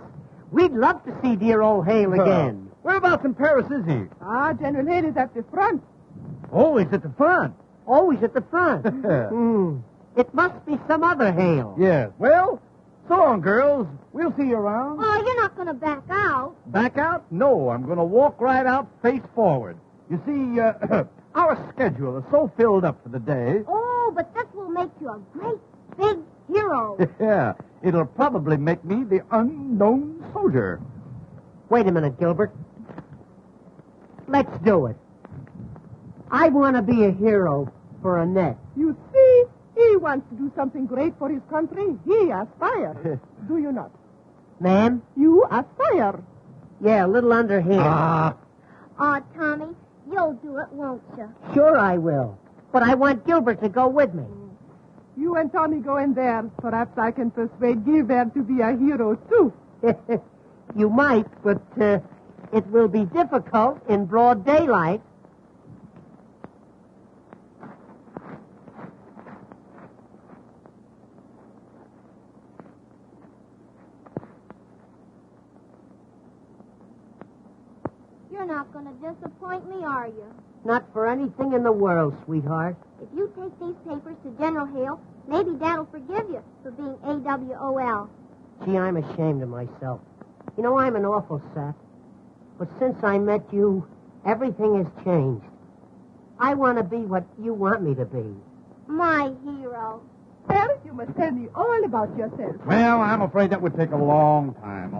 We'd love to see dear old Hale again. Whereabouts in Paris is he? General Hale is at the front. Oh, he's at the front. Always at the front. It must be some other Hale. Yes. Well, so long, girls. We'll see you around. Oh, you're not going to back out. Back out? No, I'm going to walk right out face forward. You see, our schedule is so filled up for the day. Oh, but this will make you a great big hero. Yeah, it'll probably make me the unknown soldier. Wait a minute, Gilbert. Let's do it. I want to be a hero for Annette. You see, he wants to do something great for his country. He aspires. Do you not? Ma'am? You aspire. Yeah, a little underhand. Oh, Tommy, you'll do it, won't you? Sure I will. But I want Gilbert to go with me. You and Tommy go in there. Perhaps I can persuade Gilbert to be a hero, too. You might, but it will be difficult in broad daylight. You're not going to disappoint me, are you? Not for anything in the world, sweetheart. If you take these papers to General Hale, maybe Dad'll forgive you for being AWOL. Gee, I'm ashamed of myself. You know, I'm an awful sap. But since I met you, everything has changed. I want to be what you want me to be. My hero. Well, you must tell me all about yourself. Well, I'm afraid that would take a long time.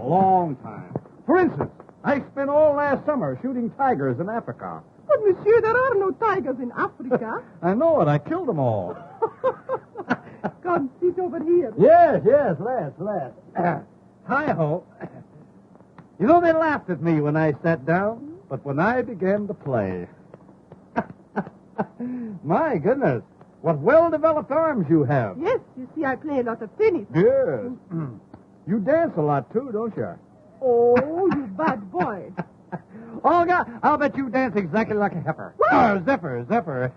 For instance, I spent all last summer shooting tigers in Africa. But, monsieur, there are no tigers in Africa. I know it. I killed them all. Come, sit over here. Yes, let's. Hi-ho. You know, they laughed at me when I sat down, but when I began to play... My goodness, what well-developed arms you have. Yes, you see, I play a lot of tennis. Yes. You dance a lot, too, don't you? Oh, you bad boy. Olga, I'll bet you dance exactly like a heifer. Zephyr.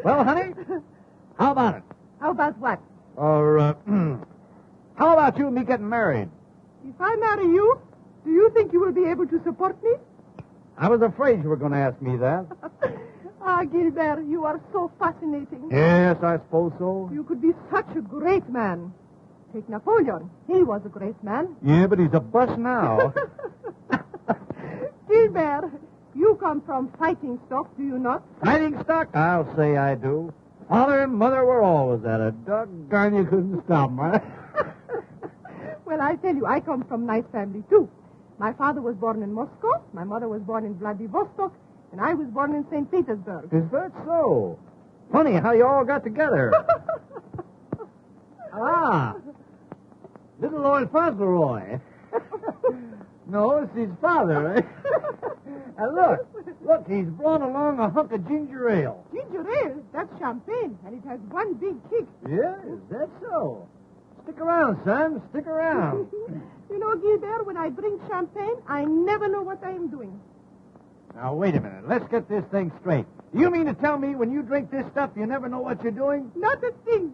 Well, honey, how about it? How about what? Or, how about you and me getting married? If I marry you, do you think you will be able to support me? I was afraid you were going to ask me that. Gilbert, you are so fascinating. Yes, I suppose so. You could be such a great man. Take Napoleon. He was a great man. Yeah, but he's a bust now. Gilbert, you come from fighting stock, do you not? Fighting stock? I'll say I do. Father and Mother were always at it. Doggone, you couldn't stop them, huh? Well, I tell you, I come from nice family, too. My father was born in Moscow, my mother was born in Vladivostok, and I was born in St. Petersburg. Is that so? Funny how you all got together. Little old Fauntleroy. No, it's his father, eh? And look, Look, he's brought along a hunk of ginger ale. Ginger ale, that's champagne, and it has one big kick. Yeah, is that so? Stick around, son. Stick around. You know, Gilbert, when I drink champagne, I never know what I am doing. Now, wait a minute. Let's get this thing straight. You mean to tell me when you drink this stuff, you never know what you're doing? Not a thing.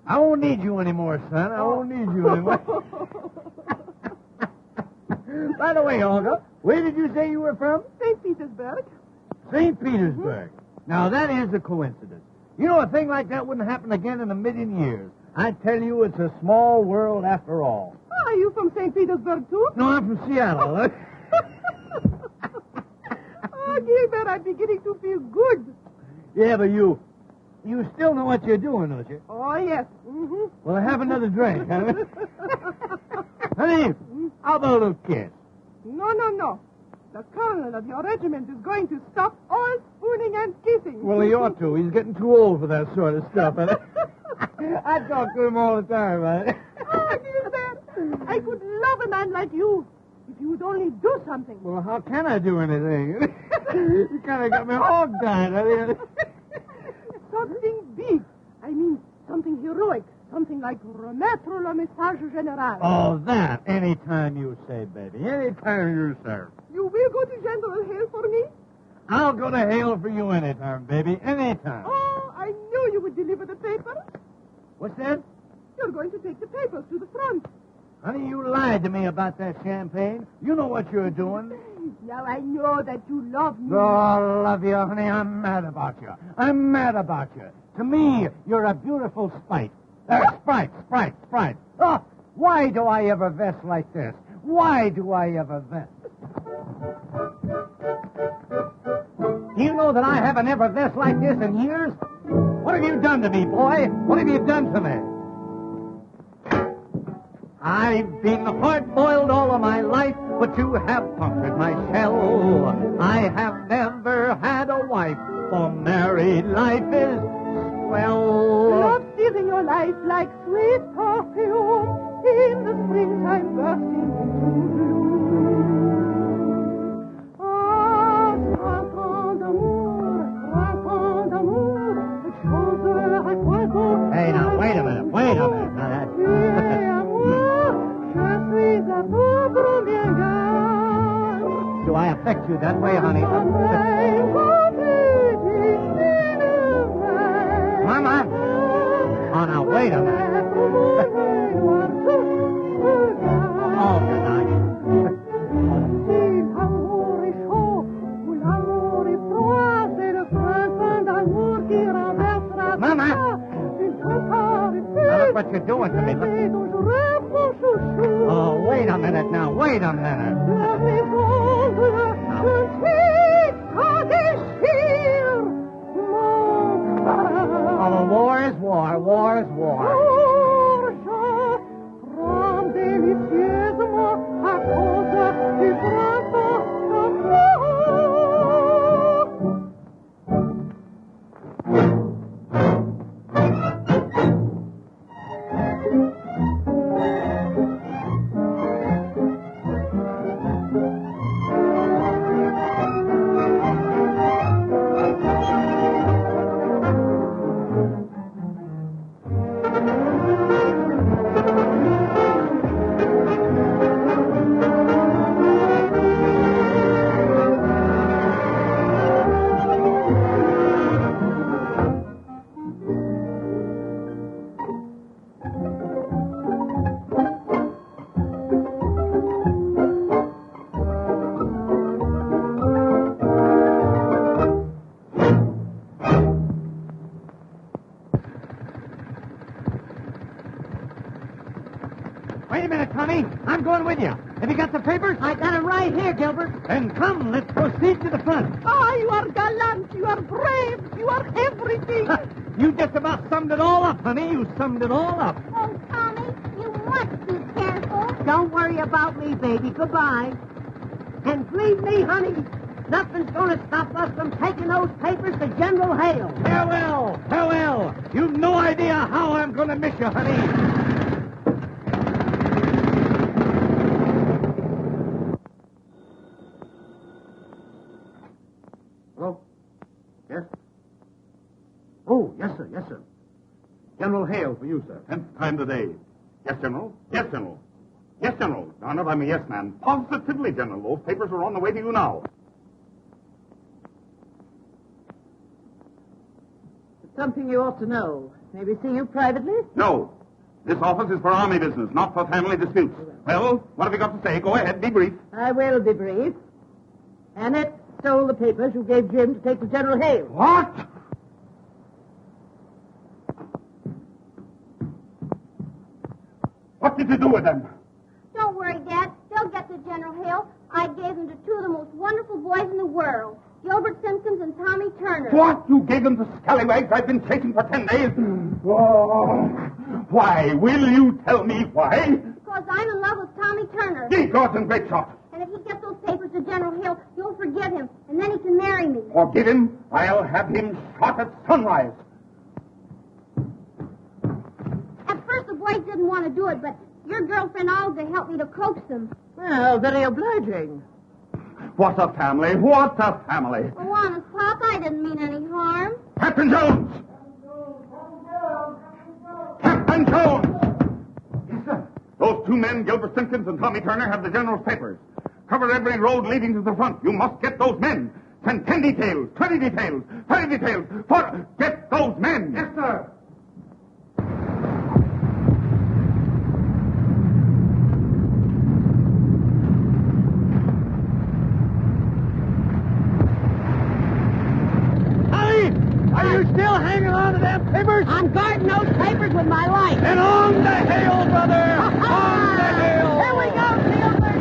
I won't need you anymore, son. I won't need you anymore. By the way, Olga, where did you say you were from? St. Petersburg. St. Petersburg. Now, that is a coincidence. You know, a thing like that wouldn't happen again in a million years. I tell you, it's a small world after all. Are you from St. Petersburg, too? No, I'm from Seattle. Oh, Gilbert, I'm beginning to feel good. Yeah, but you still know what you're doing, don't you? Oh, yes. Mm-hmm. Well, have another drink, huh? Honey, how about a little kiss? No. The colonel of your regiment is going to stop all spooning and kissing. Well, he ought to. He's getting too old for that sort of stuff. Huh? I talk to him all the time, huh? Oh, Gilbert, I could love a man like you if you would only do something. Well, how can I do anything? You kind of got me hog-tied. Huh? Something big. I mean, something heroic. Something like remettre le message général. Oh, that. Anytime you say, baby. Anytime you say. You will go to General Hale for me? I'll go to Hale for you anytime, baby. Anytime. Oh, I knew you would deliver the papers. What's that? You're going to take the papers to the front. Honey, you lied to me about that champagne. You know what you're doing. Now I know that you love me. Oh, I love you, honey. I'm mad about you. I'm mad about you. To me, you're a beautiful Sprite. Sprite. Oh, why do I ever vest like this? Why do I ever vest? Do you know that I haven't ever vest like this in years? What have you done to me, boy? What have you done to me? I've been hard-boiled all of my life, but you have punctured my shell. I have never had a wife, for married life is swell. Love steals in your life like sweet perfume. In the springtime bursting into bloom. Ah, printemps d'amour, chanteur à quoi. Hey, now, wait a minute. Now, that's... Do I affect you that way, honey? Mama! Oh, now, wait a minute. Oh, good night. Mama! Now, look what you're doing to me. Look. Oh, wait a minute now. Wait a minute. Oh, war is war. War is war. Wait a minute, Tommy. I'm going with you. Have you got the papers? I got it right here, Gilbert. Then come, let's proceed to the front. Ah, you are gallant. You are brave. You are everything. You just about summed it all up, honey. You summed it all up. Oh, Tommy, you must be careful. Don't worry about me, baby. Goodbye. And believe me, honey, nothing's going to stop us from taking those papers to General Hale. Farewell. You've no idea how I'm going to miss you, honey. General Hale for you, sir. 10th time today. Yes, General. Yes, General. Yes, General. Darn it, I'm a yes man. Positively, General. Those papers are on the way to you now. Something you ought to know. Maybe see you privately? No. This office is for army business, not for family disputes. Well, what have you got to say? Go ahead, be brief. I will be brief. Annette stole the papers you gave Jim to take to General Hale. What? What did you do with them? Don't worry, Dad. They'll get to General Hill. I gave them to two of the most wonderful boys in the world, Gilbert Simpkins and Tommy Turner. What? You gave them the scallywags I've been chasing for 10 days? Oh, why? Will you tell me why? Because I'm in love with Tommy Turner. Ye gods and great shot. And if he gets those papers to General Hill, you'll forgive him, and then he can marry me. Forgive him? I'll have him shot at sunrise. At first, the boys didn't want to do it, but your girlfriend Olga helped me to coax them. Well, very obliging. What a family! What a family! Oh, honest, Pop, I didn't mean any harm. Captain Jones! Captain Jones! Yes, sir. Those two men, Gilbert Simpkins and Tommy Turner, have the General's papers. Cover every road leading to the front. You must get those men. Send 10 details, 20 details, 30 details. Get those men! Yes, sir. Are you still hanging on to them papers? I'm guarding those papers with my life. Then on to Hale, brother! On to Hale! Here we go, Gilbert!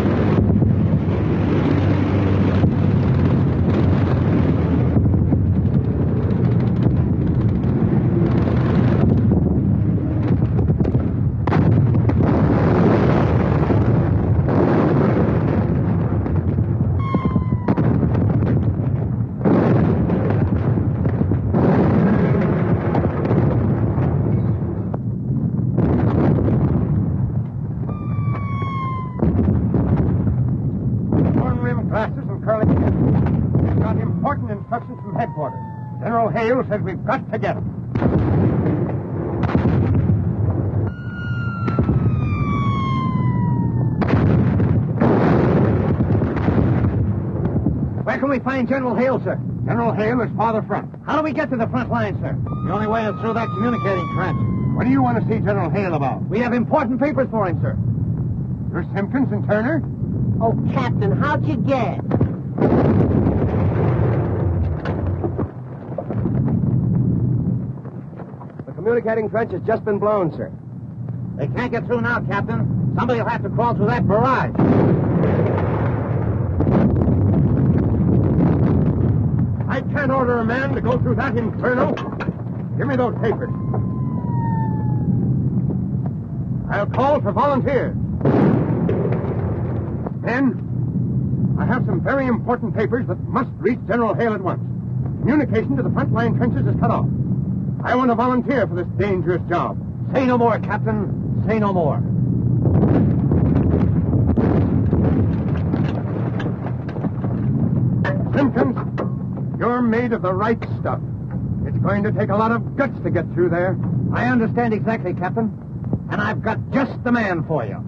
Instructions from headquarters. General Hale says we've got to get him. Where can we find General Hale, sir? General Hale is farther front. How do we get to the front line, sir? The only way is through that communicating trench. What do you want to see General Hale about? We have important papers for him, sir. You're Simpkins and Turner? Oh, Captain, how'd you get? Communicating trench has just been blown, sir. They can't get through now, Captain. Somebody will have to crawl through that barrage. I can't order a man to go through that inferno. Give me those papers. I'll call for volunteers. Men, I have some very important papers that must reach General Hale at once. Communication to the front line trenches is cut off. I want to volunteer for this dangerous job. Say no more, Captain. Say no more. Simpkins, you're made of the right stuff. It's going to take a lot of guts to get through there. I understand exactly, Captain. And I've got just the man for you.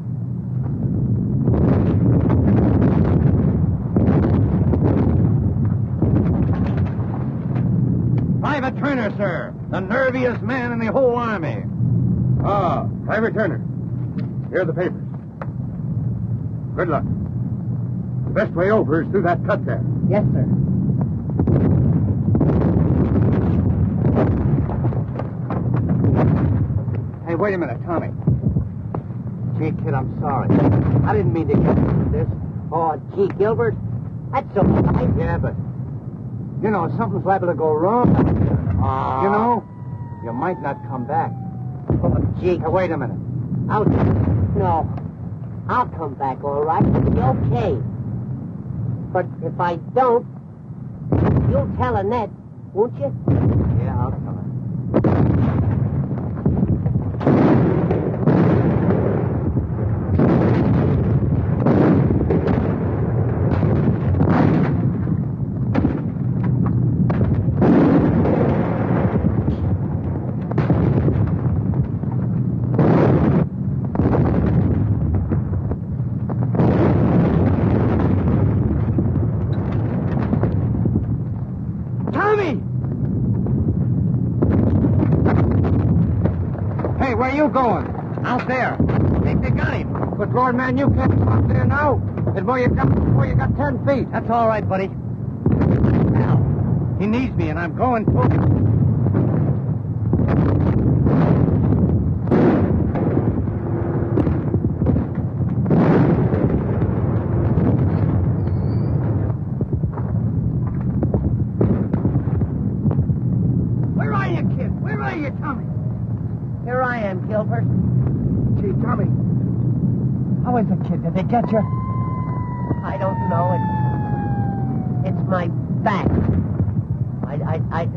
Private Turner, sir. The nerviest man in the whole army. Ah, Private Turner. Here are the papers. Good luck. The best way over is through that cut there. Yes, sir. Hey, wait a minute, Tommy. Gee, kid, I'm sorry. I didn't mean to get into this. Oh, gee, Gilbert, that's so nice. Yeah, but, you know, something's liable to go wrong. You know, you might not come back. Oh, gee. Hey, wait a minute. No. I'll come back, all right. It'll be okay. But if I don't, you'll tell Annette, won't you? Yeah, I'll tell her. where are you going? Out there. Think they got him. But, Lord, man, you can't come out there now. Before you got 10 feet. That's all right, buddy. Now, he needs me, and I'm going to him. Here I am, Gilbert. Gee, Tommy. How is it, kid? Did they get you? I don't know. It's my back. I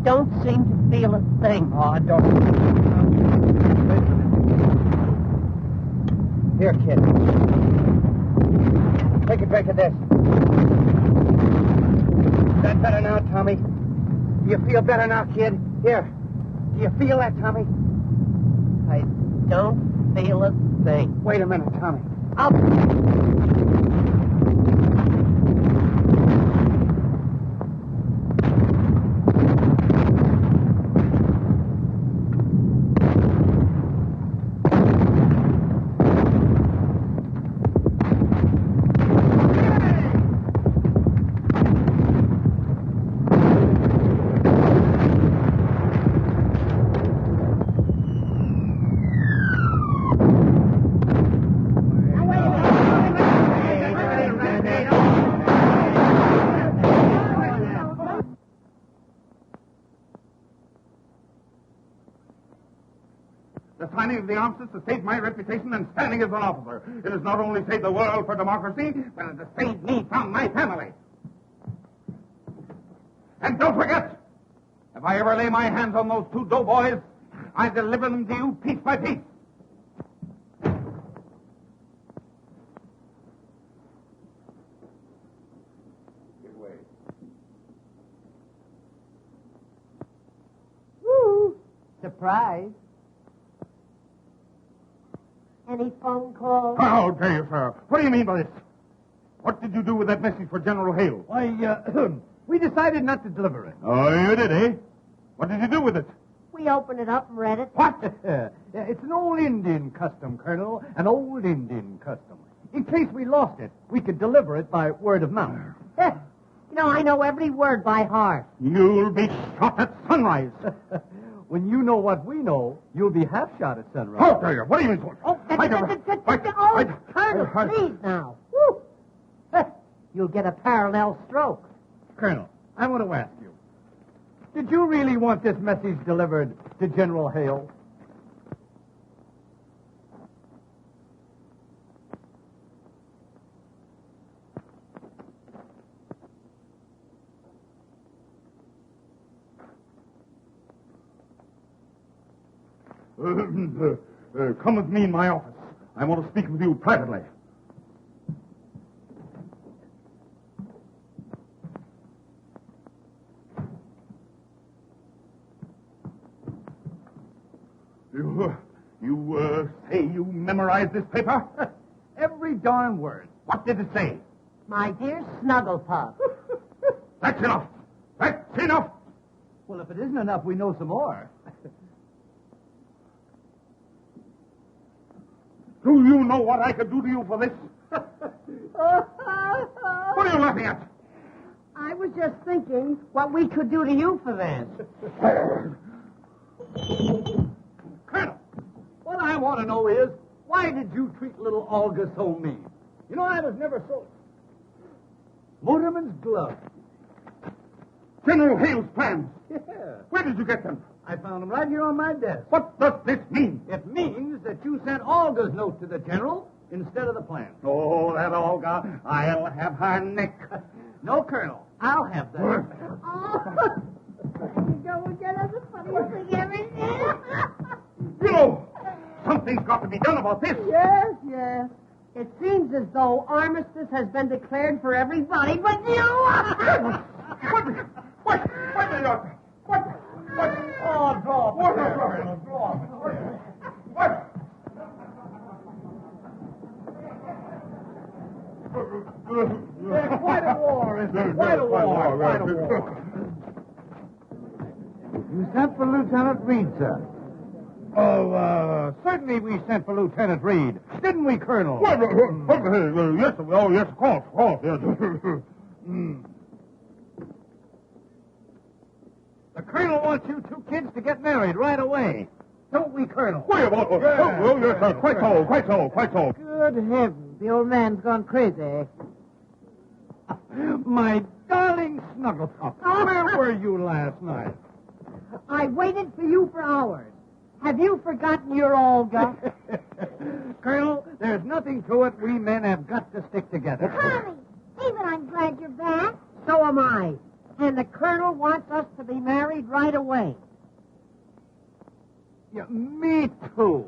don't seem to feel a thing. Oh, I don't. Here, kid. Take a drink of this. Is that better now, Tommy? Do you feel better now, kid? Here. Do you feel that, Tommy? I don't feel a thing. Wait a minute, Tommy. The signing of the armistice has saved my reputation and standing as an officer. It has not only saved the world for democracy, but it has saved me from my family. And don't forget, if I ever lay my hands on those two doughboys, I deliver them to you piece by piece. Get away. Woo! Surprise. Any phone calls? How dare you, sir? What do you mean by this? What did you do with that message for General Hale? Why, we decided not to deliver it. Oh, you did, eh? What did you do with it? We opened it up and read it. What? It's an old Indian custom, Colonel. An old Indian custom. In case we lost it, we could deliver it by word of mouth. You know, I know every word by heart. You'll be shot at sunrise. When you know what we know, you'll be half shot at sunrise. How dare you? What do you mean? Colonel, please now. Woo. You'll get a parallel stroke. Colonel, I want to ask you, did you really want this message delivered to General Hale? Come with me in my office. I want to speak with you privately. You say you memorized this paper? Every darn word. What did it say? My dear Snugglepuff. That's enough. That's enough. Well, if it isn't enough, we know some more. Do you know what I could do to you for this? What are you laughing at? I was just thinking what we could do to you for this. Colonel, what I want to know is, why did you treat little Olga so mean? You know, I was never so... Motorman's glove. General Hale's plans. Yeah. Where did you get them? I found them right here on my desk. What does this mean? It means that you sent Olga's note to the general instead of the plan. Oh, that Olga. I'll have her neck. No, Colonel. I'll have that. Oh, you go again. That's the funniest thing ever. You know, something's got to be done about this. Yes, yes. It seems as though armistice has been declared for everybody but you. What? Oh, draw. What? Quite a war, isn't it? Quite a war. You sent for Lieutenant Reed, sir. Oh, certainly we sent for Lieutenant Reed. Didn't we, Colonel? Yes, yes, of course, yes. The Colonel wants you two kids to get married right away. Don't we, Colonel? Yes, quite so. Good heavens, the old man's gone crazy. My darling Snugglepup, where were you last night? I waited for you for hours. Have you forgotten your Olga? Colonel, there's nothing to it. We men have got to stick together. Tommy, even I'm glad you're back. So am I. And the Colonel wants us to be married right away. Yeah, me too.